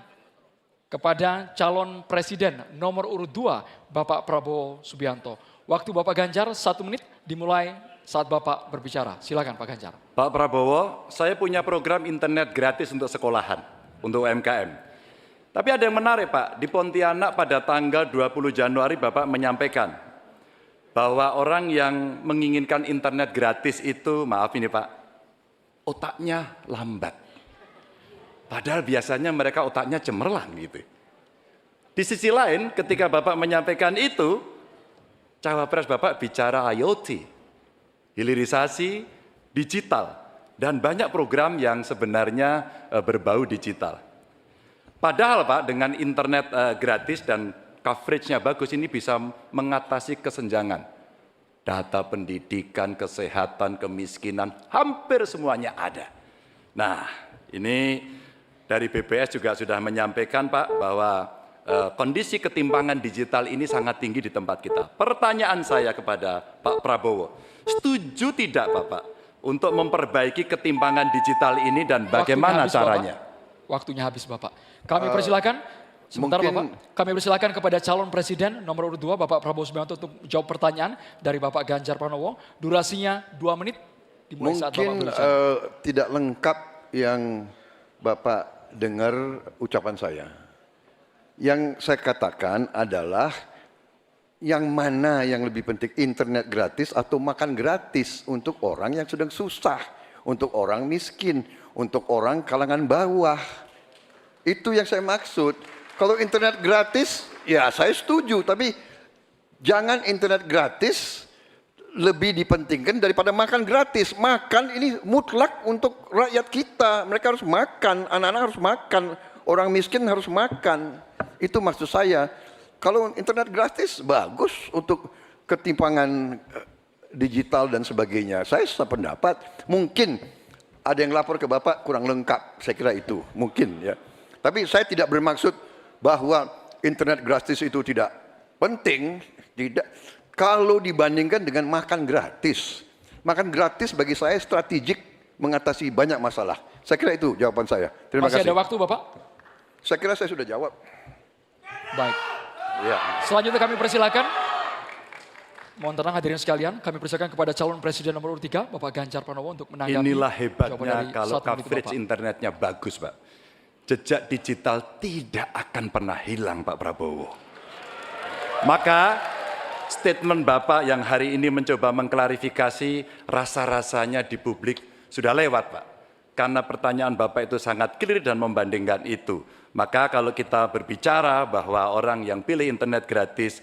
kepada calon presiden nomor urut 2 Bapak Prabowo Subianto. Waktu Bapak Ganjar 1 menit dimulai saat Bapak berbicara. Silakan Pak Ganjar. Pak Prabowo, saya punya program internet gratis untuk sekolahan, untuk UMKM. Tapi ada yang menarik Pak, di Pontianak pada tanggal 20 Januari Bapak menyampaikan bahwa orang yang menginginkan internet gratis itu, maaf ini Pak, otaknya lambat. Padahal biasanya mereka otaknya cemerlang gitu. Di sisi lain ketika Bapak menyampaikan itu, cawapres Bapak bicara IoT, hilirisasi digital, dan banyak program yang sebenarnya berbau digital. Padahal Pak dengan internet gratis dan coveragenya bagus ini bisa mengatasi kesenjangan. Data pendidikan, kesehatan, kemiskinan, hampir semuanya ada. Nah ini dari BPS juga sudah menyampaikan Pak bahwa kondisi ketimpangan digital ini sangat tinggi di tempat kita. Pertanyaan saya kepada Pak Prabowo, setuju tidak Bapak untuk memperbaiki ketimpangan digital ini dan bagaimana caranya? Waktunya habis Bapak. Kami persilakan, sebentar Bapak, kami persilakan kepada calon presiden nomor urut 2 Bapak Prabowo Subianto untuk jawab pertanyaan dari Bapak Ganjar Pranowo. Durasinya 2 menit, dimulai saat Bapak Mungkin berbicara. tidak lengkap yang Bapak dengar ucapan saya. Yang saya katakan adalah yang mana yang lebih penting, internet gratis atau makan gratis untuk orang yang sedang susah, untuk orang miskin, untuk orang kalangan bawah. Itu yang saya maksud. Kalau internet gratis, ya saya setuju, tapi jangan internet gratis lebih dipentingkan daripada makan gratis. Makan ini mutlak untuk rakyat kita. Mereka harus makan, anak-anak harus makan, orang miskin harus makan. Itu maksud saya. Kalau internet gratis bagus untuk ketimpangan digital dan sebagainya. Saya sependapat. Mungkin ada yang lapor ke Bapak kurang lengkap. Saya kira itu mungkin ya. Tapi saya tidak bermaksud bahwa internet gratis itu tidak penting. Tidak. Kalau dibandingkan dengan makan gratis bagi saya strategik mengatasi banyak masalah. Saya kira itu jawaban saya. Terima Masih kasih. ada waktu Bapak? Saya kira saya sudah jawab. Baik. Ya. Selanjutnya kami persilakan. Mohon tenang hadirin sekalian, kami persilakan kepada calon presiden nomor urut 3, Bapak Ganjar Pranowo untuk menanggapi. Inilah jawaban hebatnya dari kalau 1 menit coverage Bapak. internetnya bagus, Pak. Jejak digital tidak akan pernah hilang, Pak Prabowo. Maka statement Bapak yang hari ini mencoba mengklarifikasi rasa-rasanya di publik sudah lewat, Pak. Karena pertanyaan Bapak itu sangat clear dan membandingkan itu. Maka kalau kita berbicara bahwa orang yang pilih internet gratis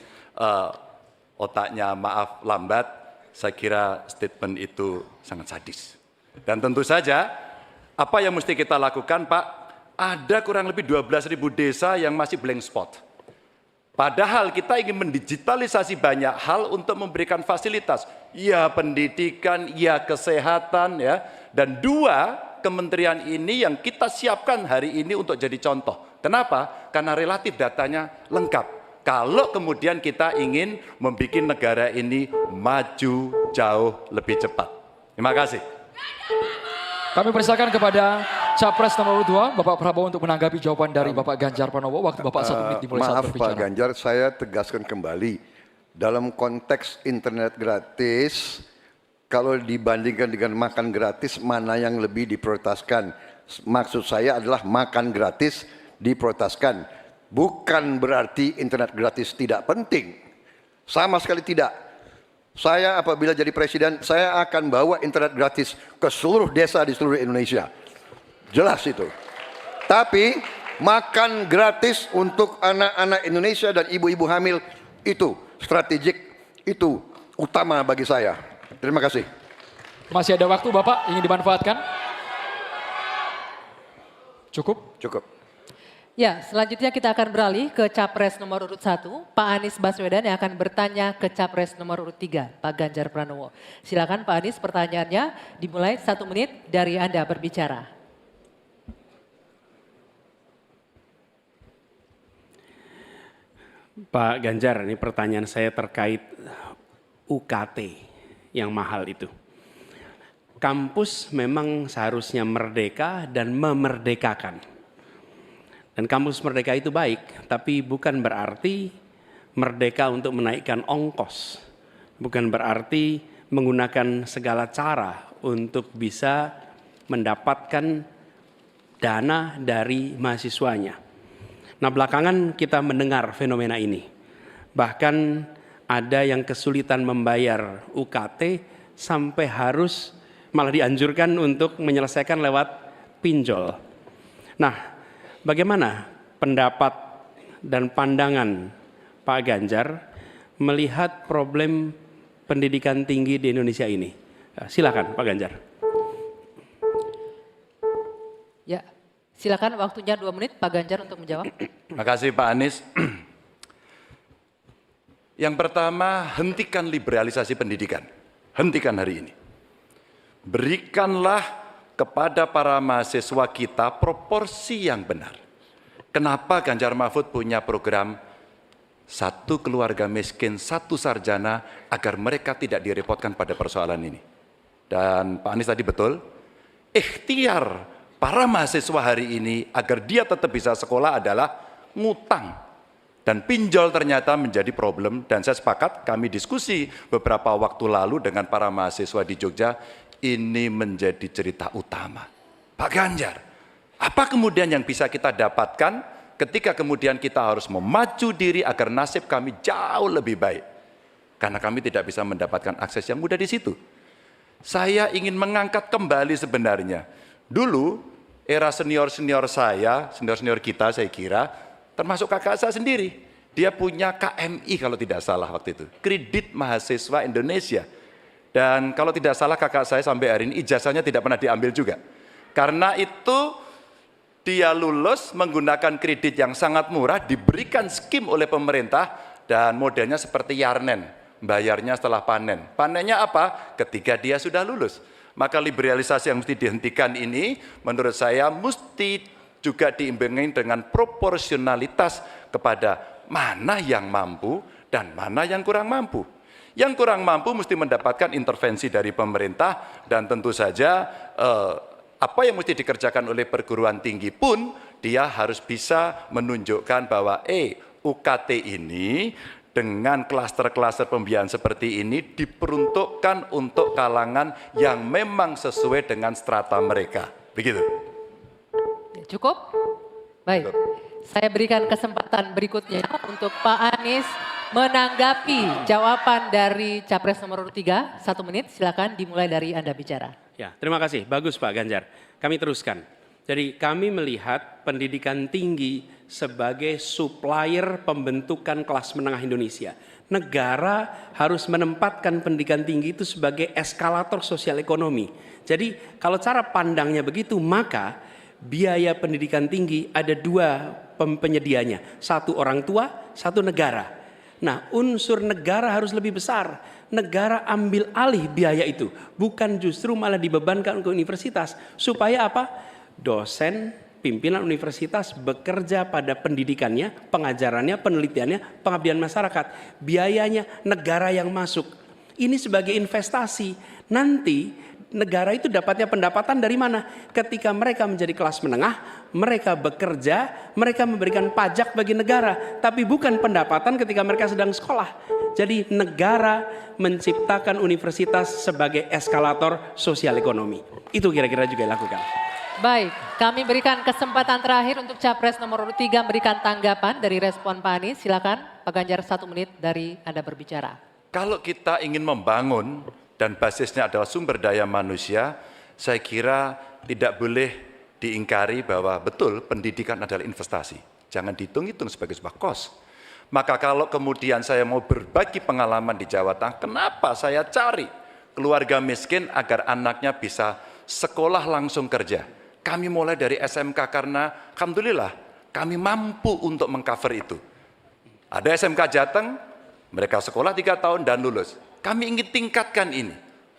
otaknya maaf lambat, saya kira statement itu sangat sadis. Dan tentu saja apa yang mesti kita lakukan, Pak? Ada kurang lebih 12.000 desa yang masih blank spot. Padahal kita ingin mendigitalisasi banyak hal untuk memberikan fasilitas. Ya pendidikan, ya kesehatan, ya. Dan 2 kementerian ini yang kita siapkan hari ini untuk jadi contoh. Kenapa? Karena relatif datanya lengkap. Kalau kemudian kita ingin membuat negara ini maju jauh lebih cepat. Terima kasih. Kami persilakan kepada Capres nomor 2, Bapak Prabowo untuk menanggapi jawaban dari Bapak Ganjar Pranowo. Waktu Bapak 1 menit dimulai saat Maaf berbicara. Pak Ganjar, saya tegaskan kembali. Dalam konteks internet gratis, kalau dibandingkan dengan makan gratis, mana yang lebih diprioritaskan? Maksud saya adalah makan gratis diprioritaskan. Bukan berarti internet gratis tidak penting. Sama sekali tidak. Saya apabila jadi presiden, saya akan bawa internet gratis ke seluruh desa di seluruh Indonesia. Jelas itu. Tapi makan gratis untuk anak-anak Indonesia dan ibu-ibu hamil itu strategik, itu utama bagi saya. Terima kasih. Masih ada waktu Bapak, ingin dimanfaatkan? Cukup? Cukup. Ya, selanjutnya kita akan beralih ke Capres nomor urut 1, Pak Anies Baswedan yang akan bertanya ke Capres nomor urut 3, Pak Ganjar Pranowo. Silakan Pak Anies, pertanyaannya dimulai 1 menit dari Anda berbicara. Pak Ganjar, ini pertanyaan saya terkait UKT yang mahal itu. Kampus memang seharusnya merdeka dan memerdekakan. Dan kampus merdeka itu baik, tapi bukan berarti merdeka untuk menaikkan ongkos. Bukan berarti menggunakan segala cara untuk bisa mendapatkan dana dari mahasiswanya. Nah, belakangan kita mendengar fenomena ini. Bahkan ada yang kesulitan membayar UKT sampai harus malah dianjurkan untuk menyelesaikan lewat pinjol. Nah, bagaimana pendapat dan pandangan Pak Ganjar melihat problem pendidikan tinggi di Indonesia ini? Silakan Pak Ganjar. Ya, silakan waktunya 2 menit Pak Ganjar untuk menjawab. Terima kasih Pak Anies. Yang pertama, hentikan liberalisasi pendidikan. Hentikan hari ini. Berikanlah kepada para mahasiswa kita proporsi yang benar. Kenapa Ganjar Mahfud punya program 1 keluarga miskin, 1 sarjana agar mereka tidak direpotkan pada persoalan ini. Dan Pak Anies tadi betul, ikhtiar para mahasiswa hari ini agar dia tetap bisa sekolah adalah ngutang. Dan pinjol ternyata menjadi problem dan saya sepakat kami diskusi beberapa waktu lalu dengan para mahasiswa di Jogja, ini menjadi cerita utama. Pak Ganjar, apa kemudian yang bisa kita dapatkan ketika kemudian kita harus memacu diri agar nasib kami jauh lebih baik? Karena kami tidak bisa mendapatkan akses yang mudah di situ. Saya ingin mengangkat kembali sebenarnya. Dulu era senior-senior saya, senior-senior kita saya kira, termasuk kakak saya sendiri. Dia punya KMI kalau tidak salah waktu itu. Kredit Mahasiswa Indonesia. Dan kalau tidak salah kakak saya sampai hari ini ijazahnya tidak pernah diambil juga. Karena itu dia lulus menggunakan kredit yang sangat murah, diberikan skim oleh pemerintah dan modelnya seperti Yarnen. Bayarnya setelah panen. Panennya apa? Ketika dia sudah lulus. Maka liberalisasi yang mesti dihentikan ini menurut saya mesti juga diimbangi dengan proporsionalitas kepada mana yang mampu dan mana yang kurang mampu. Yang kurang mampu mesti mendapatkan intervensi dari pemerintah dan tentu saja apa yang mesti dikerjakan oleh perguruan tinggi pun dia harus bisa menunjukkan bahwa UKT ini dengan klaster-klaster pembiayaan seperti ini diperuntukkan untuk kalangan yang memang sesuai dengan strata mereka. Begitu. Cukup? Baik. Saya berikan kesempatan berikutnya untuk Pak Anies menanggapi jawaban dari Capres nomor urut 3. 1 menit, silakan dimulai dari Anda bicara. Ya, terima kasih. Bagus Pak Ganjar. Kami teruskan. Jadi kami melihat pendidikan tinggi sebagai supplier pembentukan kelas menengah Indonesia. Negara harus menempatkan pendidikan tinggi itu sebagai eskalator sosial ekonomi. Jadi kalau cara pandangnya begitu, maka biaya pendidikan tinggi ada 2 penyedianya. 1 orang tua, 1 negara. Nah, unsur negara harus lebih besar. Negara ambil alih biaya itu. Bukan justru malah dibebankan ke universitas. Supaya apa? Dosen, pimpinan universitas bekerja pada pendidikannya, pengajarannya, penelitiannya, pengabdian masyarakat. Biayanya negara yang masuk. Ini sebagai investasi. Nanti negara itu dapatnya pendapatan dari mana? Ketika mereka menjadi kelas menengah, mereka bekerja, mereka memberikan pajak bagi negara. Tapi bukan pendapatan ketika mereka sedang sekolah. Jadi negara menciptakan universitas sebagai eskalator sosial ekonomi. Itu kira-kira juga dilakukan. Baik, kami berikan kesempatan terakhir untuk Capres nomor urut 3 memberikan tanggapan dari respon Pak Anies. Silakan Pak Ganjar 1 menit dari Anda berbicara. Kalau kita ingin membangun dan basisnya adalah sumber daya manusia, saya kira tidak boleh diingkari bahwa betul pendidikan adalah investasi. Jangan dihitung-hitung sebagai sebuah kos. Maka kalau kemudian saya mau berbagi pengalaman di Jawa Tengah, kenapa saya cari keluarga miskin agar anaknya bisa sekolah langsung kerja. Kami mulai dari SMK karena alhamdulillah kami mampu untuk mengcover itu. Ada SMK Jateng, mereka sekolah 3 tahun dan lulus. Kami ingin tingkatkan ini.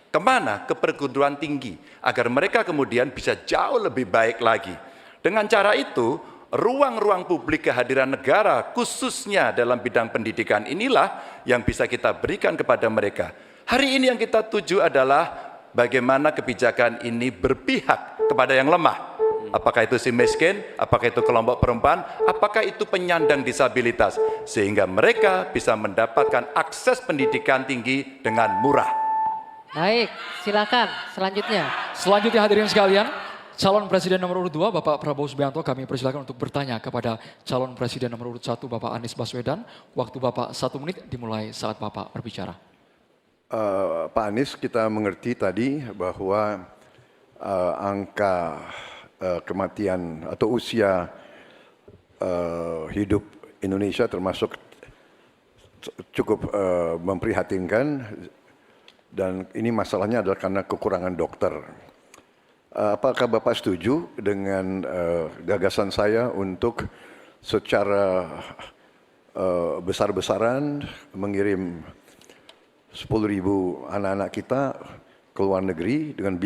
Kemana? Ke perguruan tinggi. Agar mereka kemudian bisa jauh lebih baik lagi. Dengan cara itu, ruang-ruang publik kehadiran negara khususnya dalam bidang pendidikan inilah yang bisa kita berikan kepada mereka. Hari ini yang kita tuju adalah bagaimana kebijakan ini berpihak kepada yang lemah. Apakah itu si miskin, apakah itu kelompok perempuan, apakah itu penyandang disabilitas. Sehingga mereka bisa mendapatkan akses pendidikan tinggi dengan murah. Baik, silakan selanjutnya. Selanjutnya hadirin sekalian, calon presiden nomor urut 2 Bapak Prabowo Subianto kami persilakan untuk bertanya kepada calon presiden nomor urut 1 Bapak Anies Baswedan. Waktu Bapak 1 menit dimulai saat Bapak berbicara. Pak Anies, kita mengerti tadi bahwa angka kematian atau usia hidup Indonesia termasuk cukup memprihatinkan dan ini masalahnya adalah karena kekurangan dokter. Apakah Bapak setuju dengan gagasan saya untuk secara besar-besaran mengirim 10.000 anak-anak kita ke luar negeri dengan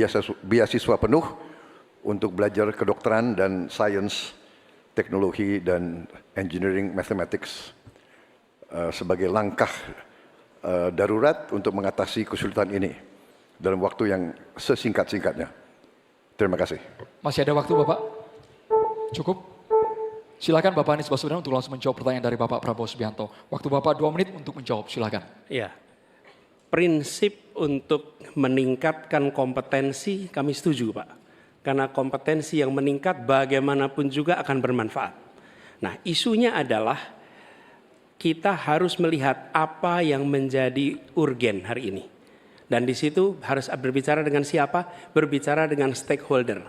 beasiswa penuh untuk belajar kedokteran dan sains, teknologi dan engineering mathematics sebagai langkah darurat untuk mengatasi kesulitan ini dalam waktu yang sesingkat-singkatnya. Terima kasih. Masih ada waktu Bapak? Cukup? Silakan Bapak Anies Baswedan untuk langsung menjawab pertanyaan dari Bapak Prabowo Subianto. Waktu Bapak 2 menit untuk menjawab, silakan. Iya. prinsip untuk meningkatkan kompetensi kami setuju Pak. Karena kompetensi yang meningkat bagaimanapun juga akan bermanfaat. Nah, isunya adalah kita harus melihat apa yang menjadi urgen hari ini. Dan di situ harus berbicara dengan siapa? Berbicara dengan stakeholder.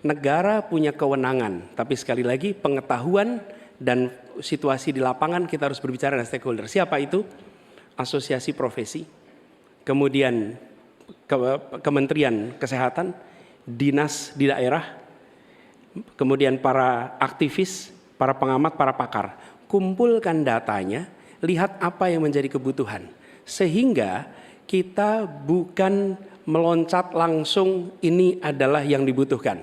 Negara punya kewenangan, tapi sekali lagi pengetahuan dan situasi di lapangan kita harus berbicara dengan stakeholder. Siapa itu? Asosiasi profesi, kemudian Kementerian Kesehatan, dinas di daerah, kemudian para aktivis, para pengamat, para pakar. Kumpulkan datanya, lihat apa yang menjadi kebutuhan. Sehingga kita bukan meloncat langsung ini adalah yang dibutuhkan.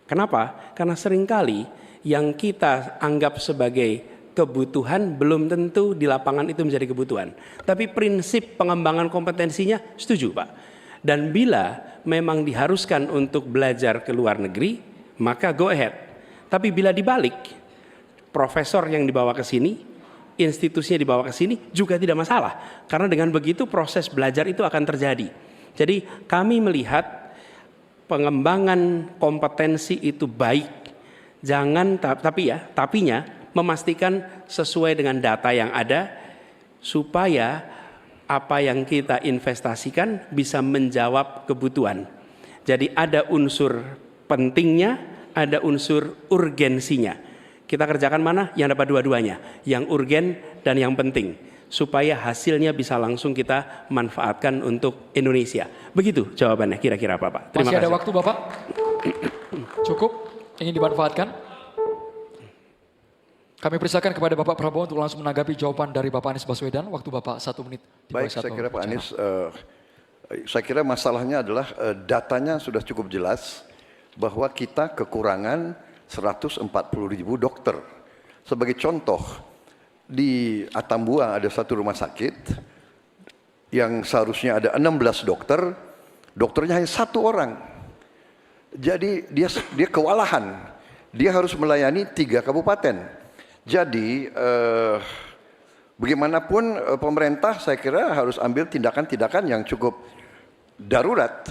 Kenapa? Karena seringkali yang kita anggap sebagai kebutuhan belum tentu di lapangan itu menjadi kebutuhan. Tapi prinsip pengembangan kompetensinya setuju Pak. Dan bila memang diharuskan untuk belajar ke luar negeri, maka go ahead. Tapi bila dibalik, profesor yang dibawa ke sini, institusinya dibawa ke sini juga tidak masalah. Karena dengan begitu proses belajar itu akan terjadi. Jadi kami melihat pengembangan kompetensi itu baik, tapinya memastikan sesuai dengan data yang ada supaya apa yang kita investasikan bisa menjawab kebutuhan. Jadi ada unsur pentingnya, ada unsur urgensinya. Kita kerjakan mana? Yang dapat dua-duanya, yang urgen dan yang penting. Supaya hasilnya bisa langsung kita manfaatkan untuk Indonesia. Begitu jawabannya kira-kira Bapak. Terima kasih. Masih ada kasih. waktu Bapak? Cukup? Ingin dimanfaatkan? Kami persilakan kepada Bapak Prabowo untuk langsung menanggapi jawaban dari Bapak Anies Baswedan. Waktu Bapak 1 menit. Baik, saya kira Pak Anies, saya kira masalahnya adalah datanya sudah cukup jelas bahwa kita kekurangan 140.000 dokter. Sebagai contoh, di Atambua ada satu rumah sakit yang seharusnya ada 16 dokter, dokternya hanya 1 orang. Jadi dia kewalahan, dia harus melayani 3 kabupaten. Jadi bagaimanapun pemerintah saya kira harus ambil tindakan-tindakan yang cukup darurat.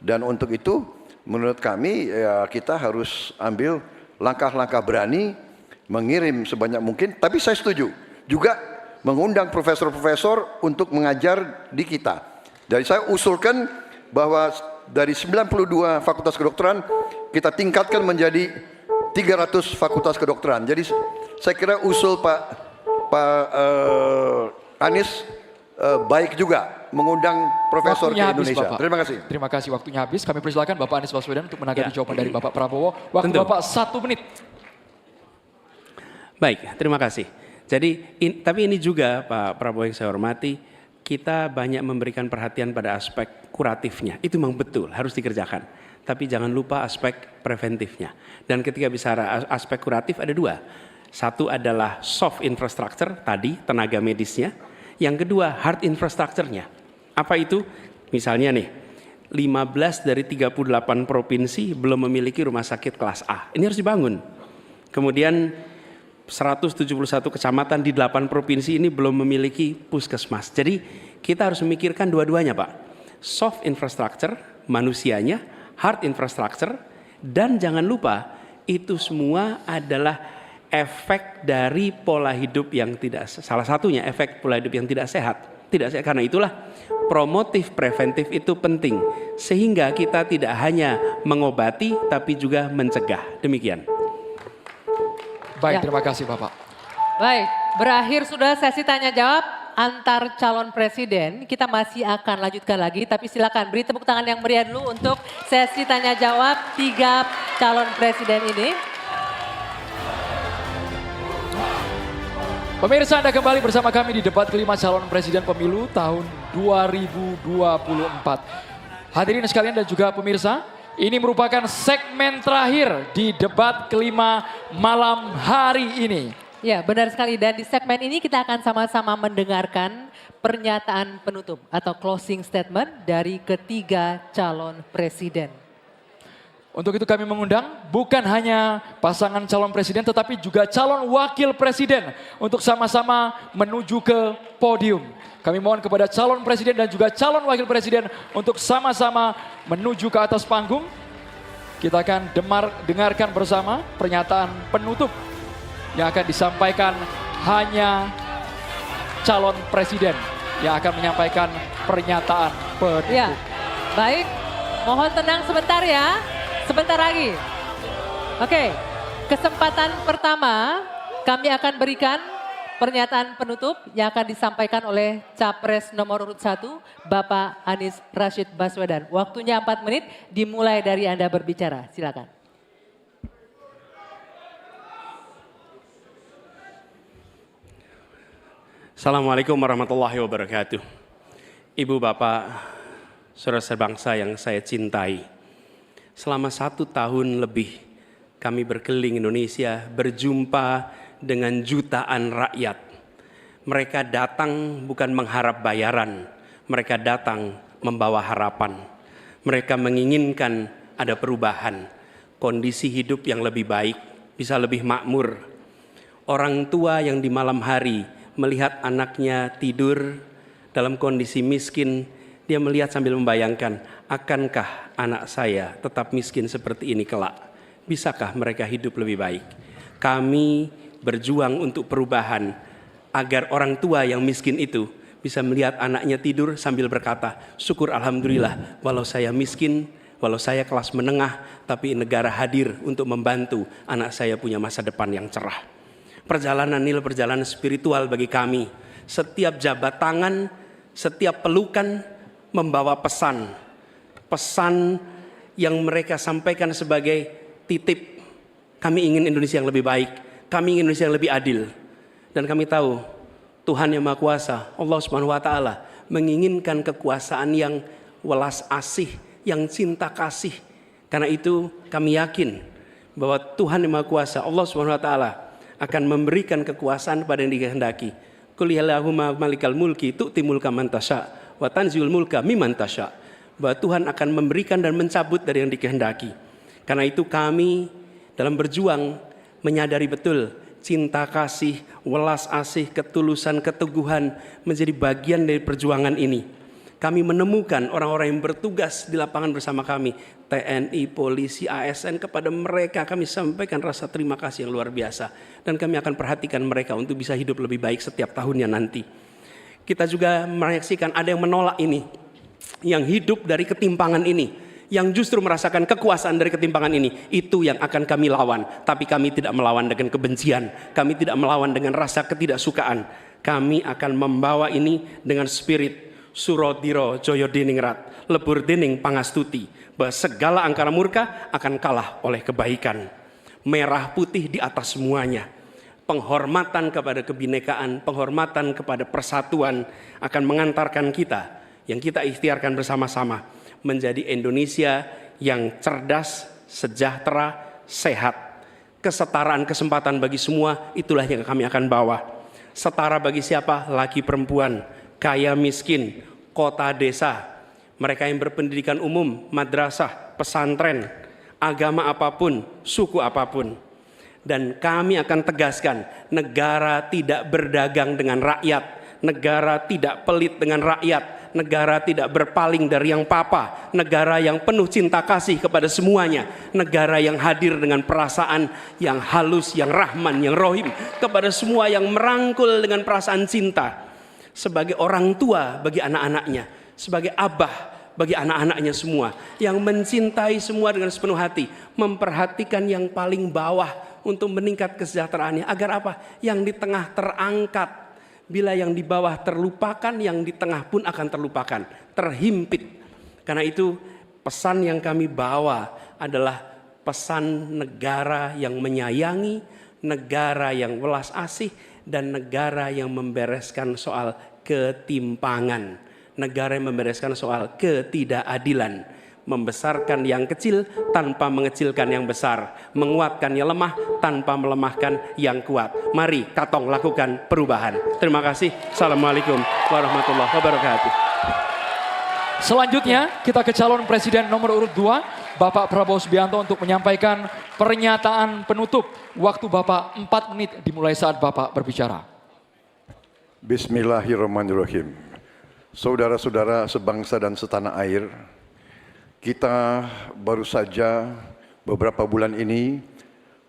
Dan untuk itu menurut kami ya, kita harus ambil langkah-langkah berani, mengirim sebanyak mungkin, tapi saya setuju juga mengundang profesor-profesor untuk mengajar di kita. Jadi saya usulkan bahwa dari 92 fakultas kedokteran kita tingkatkan menjadi 300 fakultas kedokteran. Jadi saya kira usul Pak Anies baik juga mengundang profesor Waktunya ke Indonesia. Bapak. Terima kasih. Terima kasih, waktunya habis. Kami persilakan Bapak Anies Baswedan untuk menanggapi jawaban dari Bapak Prabowo. Waktu Tentu. Bapak 1 menit. Baik, terima kasih. Jadi, tapi ini juga Pak Prabowo yang saya hormati, kita banyak memberikan perhatian pada aspek kuratifnya. Itu memang betul, harus dikerjakan. Tapi jangan lupa aspek preventifnya. Dan ketika bicara aspek kuratif ada 2. Satu adalah soft infrastructure, tadi tenaga medisnya. Yang kedua hard infrastructure-nya. Apa itu? Misalnya nih, 15 dari 38 provinsi belum memiliki rumah sakit kelas A. Ini harus dibangun. Kemudian 171 kecamatan di 8 provinsi ini belum memiliki puskesmas. Jadi kita harus memikirkan dua-duanya Pak. Soft infrastructure, manusianya, hard infrastructure, dan jangan lupa itu semua adalah efek dari pola hidup yang tidak, salah satunya efek pola hidup yang tidak sehat. Tidak sehat, karena itulah promotif preventif itu penting. Sehingga kita tidak hanya mengobati tapi juga mencegah. Demikian. Baik, Ya. terima kasih Bapak. Baik, berakhir sudah sesi tanya jawab antar calon presiden. Kita masih akan lanjutkan lagi, tapi silakan beri tepuk tangan yang meriah dulu untuk sesi tanya jawab 3 calon presiden ini. Pemirsa, Anda kembali bersama kami di debat kelima calon presiden pemilu tahun 2024. Hadirin sekalian dan juga pemirsa, ini merupakan segmen terakhir di debat kelima malam hari ini. Ya, benar sekali. Dan di segmen ini kita akan sama-sama mendengarkan pernyataan penutup atau closing statement dari ketiga calon presiden. Untuk itu kami mengundang bukan hanya pasangan calon presiden tetapi juga calon wakil presiden untuk sama-sama menuju ke podium. Kami mohon kepada calon presiden dan juga calon wakil presiden untuk sama-sama menuju ke atas panggung. Kita akan dengarkan bersama pernyataan penutup yang akan disampaikan hanya calon presiden yang akan menyampaikan pernyataan penutup. Ya, baik. Mohon tenang sebentar ya. Sebentar lagi. Oke, kesempatan pertama kami akan berikan pernyataan penutup yang akan disampaikan oleh Capres nomor urut 1, Bapak Anies Rashid Baswedan. Waktunya 4 menit, dimulai dari Anda berbicara. Silakan. Assalamualaikum warahmatullahi wabarakatuh. Ibu, Bapak, saudara sebangsa yang saya cintai. Selama 1 tahun lebih kami berkeliling Indonesia, berjumpa dengan jutaan rakyat. Mereka datang bukan mengharap bayaran, mereka datang membawa harapan. Mereka menginginkan ada perubahan, kondisi hidup yang lebih baik, bisa lebih makmur. Orang tua yang di malam hari melihat anaknya tidur dalam kondisi miskin, dia melihat sambil membayangkan, akankah anak saya tetap miskin seperti ini kelak? Bisakah mereka hidup lebih baik? Kami berjuang untuk perubahan agar orang tua yang miskin itu bisa melihat anaknya tidur sambil berkata, syukur alhamdulillah walau saya miskin, walau saya kelas menengah, tapi negara hadir untuk membantu anak saya punya masa depan yang cerah. Perjalanan ini perjalanan spiritual bagi kami. Setiap jabat tangan, setiap pelukan membawa pesan. Pesan yang mereka sampaikan sebagai titip. Kami ingin Indonesia yang lebih baik. Kami ingin Indonesia yang lebih adil. Dan kami tahu Tuhan yang Maha Kuasa, Allah Subhanahu wa taala menginginkan kekuasaan yang welas asih, yang cinta kasih. Karena itu kami yakin bahwa Tuhan yang Maha Kuasa, Allah Subhanahu wa taala akan memberikan kekuasaan pada yang dikehendaki. Qul yallahumma malikal mulki tu'ti mulka man tasya wa tanziul mulka mimman tasya. Bahwa Tuhan akan memberikan dan mencabut dari yang dikehendaki. Karena itu kami dalam berjuang menyadari betul cinta kasih, welas asih, ketulusan, keteguhan menjadi bagian dari perjuangan ini. Kami menemukan orang-orang yang bertugas di lapangan bersama kami, TNI, polisi, ASN, kepada mereka kami sampaikan rasa terima kasih yang luar biasa. Dan kami akan perhatikan mereka untuk bisa hidup lebih baik setiap tahunnya nanti. Kita juga menyaksikan ada yang menolak ini, yang hidup dari ketimpangan ini, yang justru merasakan kekuasaan dari ketimpangan ini. Itu yang akan kami lawan. Tapi kami tidak melawan dengan kebencian, kami tidak melawan dengan rasa ketidaksukaan. Kami akan membawa ini dengan spirit Surodiro Joyo Diningrat, lebur dening pangastuti, bahwa segala angkara murka akan kalah oleh kebaikan. Merah putih di atas semuanya. Penghormatan kepada kebinekaan, penghormatan kepada persatuan akan mengantarkan kita, yang kita ikhtiarkan bersama-sama, menjadi Indonesia yang cerdas, sejahtera, sehat. Kesetaraan kesempatan bagi semua, itulah yang kami akan bawa. Setara bagi siapa? Laki perempuan, kaya miskin, kota desa, mereka yang berpendidikan umum, madrasah, pesantren, agama apapun, suku apapun. Dan kami akan tegaskan, negara tidak berdagang dengan rakyat, negara tidak pelit dengan rakyat, negara tidak berpaling dari yang papa, negara yang penuh cinta kasih kepada semuanya, negara yang hadir dengan perasaan yang halus, yang rahman, yang rohim kepada semua, yang merangkul dengan perasaan cinta. Sebagai orang tua bagi anak-anaknya, sebagai abah bagi anak-anaknya semua, yang mencintai semua dengan sepenuh hati, memperhatikan yang paling bawah untuk meningkat kesejahteraannya. Agar apa? Yang di tengah terangkat. Bila yang di bawah terlupakan, yang di tengah pun akan terlupakan, terhimpit. Karena itu pesan yang kami bawa adalah pesan negara yang menyayangi, negara yang welas asih, dan negara yang membereskan soal ketimpangan. Negara yang membereskan soal ketidakadilan. Membesarkan yang kecil tanpa mengecilkan yang besar. Menguatkan yang lemah tanpa melemahkan yang kuat. Mari katong lakukan perubahan. Terima kasih. Assalamualaikum warahmatullahi wabarakatuh. Selanjutnya kita ke calon presiden nomor urut 2, Bapak Prabowo Subianto untuk menyampaikan pernyataan penutup. Waktu Bapak 4 menit dimulai saat Bapak berbicara. Bismillahirrahmanirrahim. Saudara-saudara sebangsa dan setanah air, kita baru saja beberapa bulan ini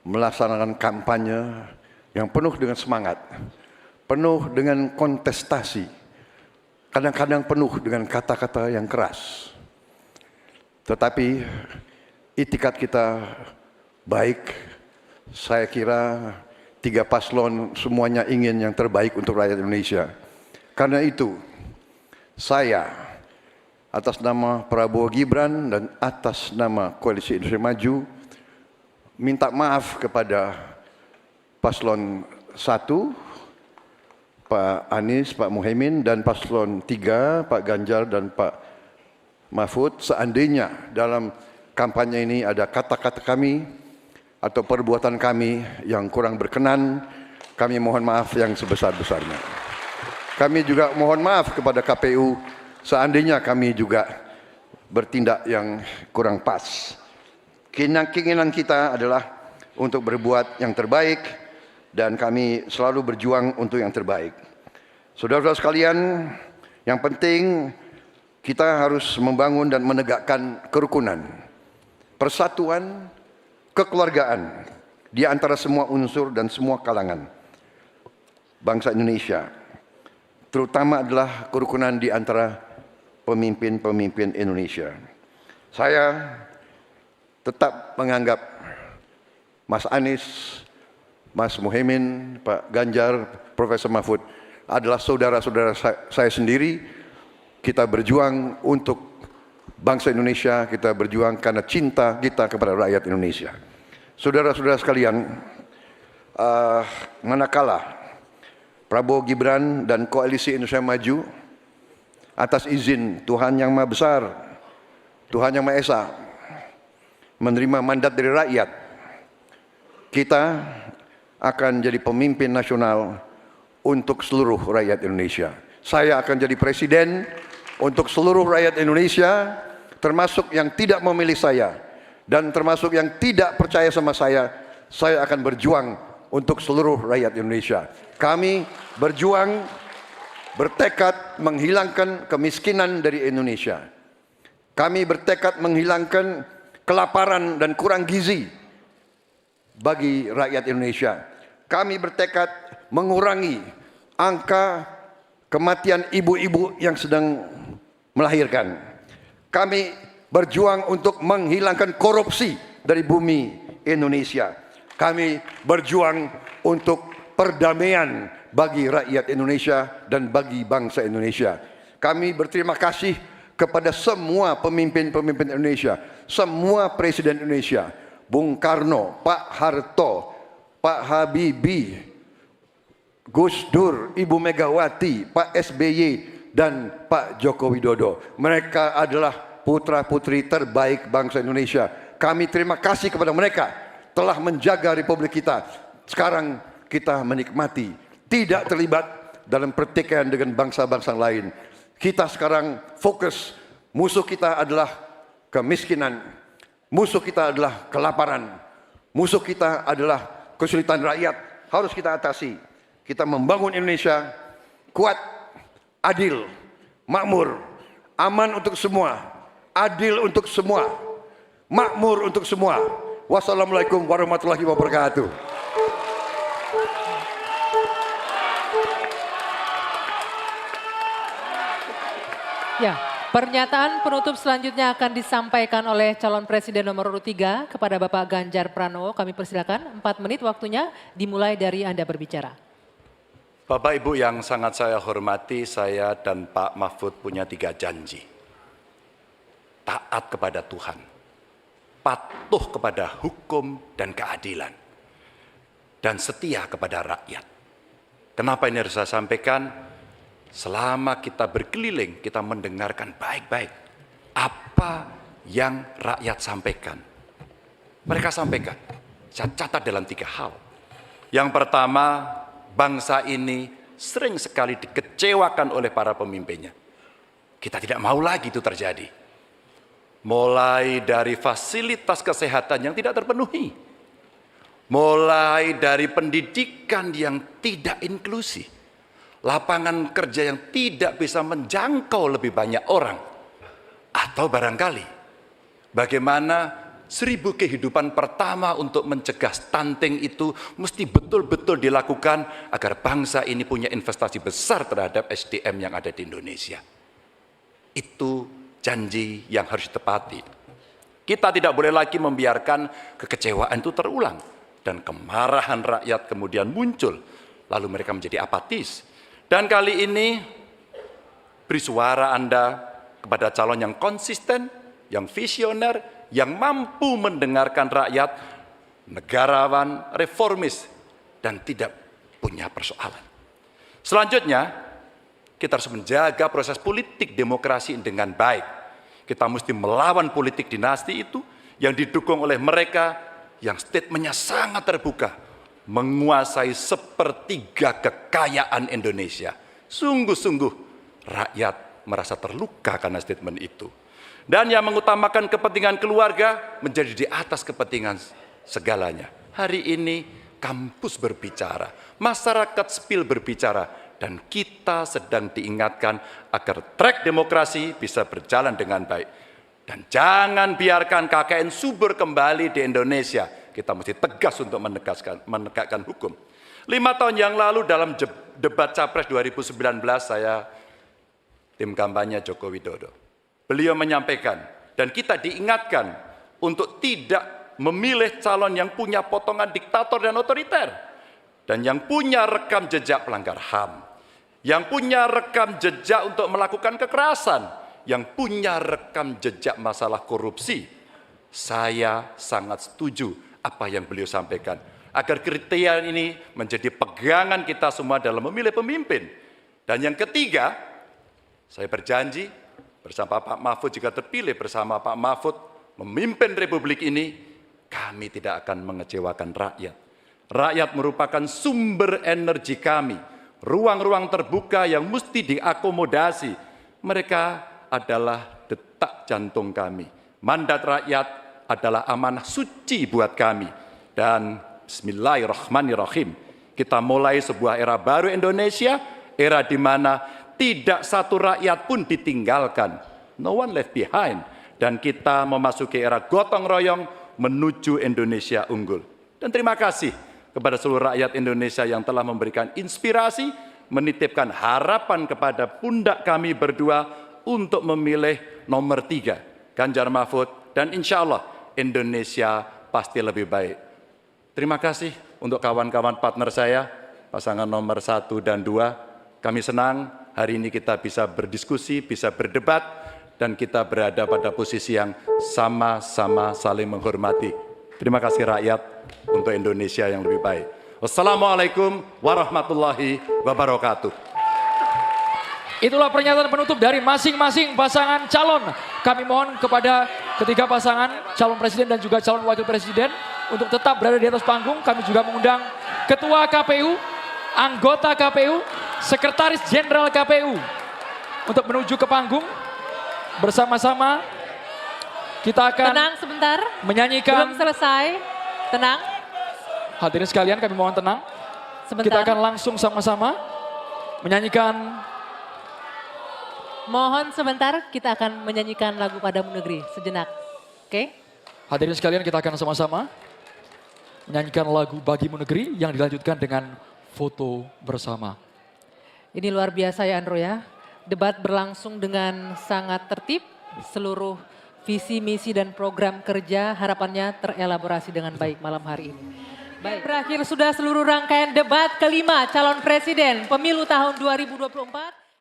melaksanakan kampanye yang penuh dengan semangat, penuh dengan kontestasi, kadang-kadang penuh dengan kata-kata yang keras. Tetapi itikat kita baik. Saya kira 3 paslon semuanya ingin yang terbaik untuk rakyat Indonesia. Karena itu, saya atas nama Prabowo Gibran dan atas nama Koalisi Indonesia Maju minta maaf kepada paslon 1, Pak Anies, Pak Muhaimin, dan paslon 3, Pak Ganjar dan Pak Mahfud, seandainya dalam kampanye ini ada kata-kata kami atau perbuatan kami yang kurang berkenan, kami mohon maaf yang sebesar-besarnya. Kami juga mohon maaf kepada KPU seandainya kami juga bertindak yang kurang pas. Keinginan kita adalah untuk berbuat yang terbaik dan kami selalu berjuang untuk yang terbaik. Saudara-saudara sekalian, yang penting kita harus membangun dan menegakkan kerukunan, persatuan, kekeluargaan di antara semua unsur dan semua kalangan bangsa Indonesia. Terutama adalah kerukunan di antara pemimpin-pemimpin Indonesia. Saya tetap menganggap Mas Anies, Mas Muhaimin, Pak Ganjar, Profesor Mahfud adalah saudara-saudara saya sendiri. Kita berjuang untuk bangsa Indonesia, kita berjuang karena cinta kita kepada rakyat Indonesia. Saudara-saudara sekalian, manakala Prabowo Gibran dan Koalisi Indonesia Maju atas izin Tuhan Yang Maha Besar, Tuhan Yang Maha Esa, menerima mandat dari rakyat, kita akan jadi pemimpin nasional untuk seluruh rakyat Indonesia. Saya akan jadi presiden untuk seluruh rakyat Indonesia, termasuk yang tidak memilih saya dan termasuk yang tidak percaya sama saya akan berjuang untuk seluruh rakyat Indonesia. Kami berjuang, bertekad menghilangkan kemiskinan dari Indonesia. Kami bertekad menghilangkan kelaparan dan kurang gizi bagi rakyat Indonesia. Kami bertekad mengurangi angka kematian ibu-ibu yang sedang melahirkan. Kami berjuang untuk menghilangkan korupsi dari bumi Indonesia. Kami berjuang untuk perdamaian bagi rakyat Indonesia dan bagi bangsa Indonesia. Kami berterima kasih kepada semua pemimpin-pemimpin Indonesia, semua presiden Indonesia, Bung Karno, Pak Harto, Pak Habibie, Gus Dur, Ibu Megawati, Pak SBY, dan Pak Joko Widodo. Mereka adalah putra-putri terbaik bangsa Indonesia. Kami terima kasih kepada mereka telah menjaga republik kita. Sekarang kita menikmati, tidak terlibat dalam pertikaian dengan bangsa-bangsa lain. Kita sekarang fokus, musuh kita adalah kemiskinan, musuh kita adalah kelaparan, musuh kita adalah kesulitan rakyat, harus kita atasi. Kita membangun Indonesia kuat, adil, makmur, aman untuk semua, adil untuk semua, makmur untuk semua. Wassalamualaikum warahmatullahi wabarakatuh. Ya, pernyataan penutup selanjutnya akan disampaikan oleh calon presiden nomor urut 3 kepada Bapak Ganjar Pranowo. Kami persilakan 4 menit waktunya dimulai dari Anda berbicara. Bapak Ibu yang sangat saya hormati, saya dan Pak Mahfud punya 3 janji. Taat kepada Tuhan, patuh kepada hukum dan keadilan, dan setia kepada rakyat. Kenapa ini harus saya sampaikan? Selama kita berkeliling, kita mendengarkan baik-baik apa yang rakyat sampaikan. Mereka sampaikan, saya catat dalam 3 hal. Yang pertama, bangsa ini sering sekali dikecewakan oleh para pemimpinnya. Kita tidak mau lagi itu terjadi. mulai dari fasilitas kesehatan yang tidak terpenuhi, mulai dari pendidikan yang tidak inklusi, lapangan kerja yang tidak bisa menjangkau lebih banyak orang, atau barangkali bagaimana 1000 kehidupan pertama untuk mencegah stunting itu mesti betul-betul dilakukan agar bangsa ini punya investasi besar terhadap SDM yang ada di Indonesia. Itu janji yang harus ditepati. Kita tidak boleh lagi membiarkan kekecewaan itu terulang dan kemarahan rakyat kemudian muncul, lalu mereka menjadi apatis. Dan kali ini beri suara Anda kepada calon yang konsisten, yang visioner, yang mampu mendengarkan rakyat, negarawan, reformis, dan tidak punya persoalan. Selanjutnya, kita harus menjaga proses politik demokrasi dengan baik. Kita mesti melawan politik dinasti itu yang didukung oleh mereka yang statementnya sangat terbuka, menguasai 1/3 kekayaan Indonesia. Sungguh-sungguh rakyat merasa terluka karena statement itu. Dan yang mengutamakan kepentingan keluarga menjadi di atas kepentingan segalanya. Hari ini kampus berbicara, masyarakat sipil berbicara, dan kita sedang diingatkan agar trek demokrasi bisa berjalan dengan baik. Dan jangan biarkan KKN subur kembali di Indonesia. Kita mesti tegas untuk menegakkan hukum. 5 tahun yang lalu dalam debat Capres 2019 saya tim kampanye Joko Widodo. Beliau menyampaikan dan kita diingatkan untuk tidak memilih calon yang punya potongan diktator dan otoriter. Dan yang punya rekam jejak pelanggar HAM. Yang punya rekam jejak untuk melakukan kekerasan. Yang punya rekam jejak masalah korupsi. Saya sangat setuju apa yang beliau sampaikan. Agar kriteria ini menjadi pegangan kita semua dalam memilih pemimpin. Dan yang ketiga, saya berjanji bersama Pak Mahfud jika terpilih bersama Pak Mahfud memimpin Republik ini, kami tidak akan mengecewakan rakyat. Rakyat merupakan sumber energi kami, ruang-ruang terbuka yang mesti diakomodasi. Mereka adalah detak jantung kami. Mandat rakyat adalah amanah suci buat kami. Dan bismillahirrahmanirrahim, kita mulai sebuah era baru Indonesia, era di mana tidak satu rakyat pun ditinggalkan. No one left behind. Dan kita memasuki era gotong royong menuju Indonesia unggul. Dan terima kasih kepada seluruh rakyat Indonesia yang telah memberikan inspirasi, menitipkan harapan kepada pundak kami berdua untuk memilih nomor 3, Ganjar Mahfud. Dan insya Allah Indonesia pasti lebih baik. Terima kasih untuk kawan-kawan partner saya, pasangan nomor 1 dan 2. Kami senang hari ini kita bisa berdiskusi, bisa berdebat, dan kita berada pada posisi yang sama-sama saling menghormati. Terima kasih rakyat untuk Indonesia yang lebih baik. Wassalamualaikum warahmatullahi wabarakatuh. Itulah pernyataan penutup dari masing-masing pasangan calon. Kami mohon kepada ketiga pasangan calon presiden dan juga calon wakil presiden untuk tetap berada di atas panggung. Kami juga mengundang Ketua KPU, anggota KPU, Sekretaris Jenderal KPU untuk menuju ke panggung. Bersama-sama kita akan Tenang sebentar, menyanyikan. belum selesai. Tenang, Hadirin sekalian kami mohon tenang. sebentar. Kita akan langsung sama-sama menyanyikan. Mohon sebentar, kita akan menyanyikan lagu Padamu Negeri sejenak. Oke? Hadirin sekalian kita akan sama-sama menyanyikan lagu Bagimu Negeri yang dilanjutkan dengan foto bersama. Ini luar biasa ya Andro ya. Debat berlangsung dengan sangat tertib. Seluruh visi, misi dan program kerja harapannya terelaborasi dengan baik malam hari ini. Baik. Berakhir sudah seluruh rangkaian debat kelima calon presiden pemilu tahun 2024.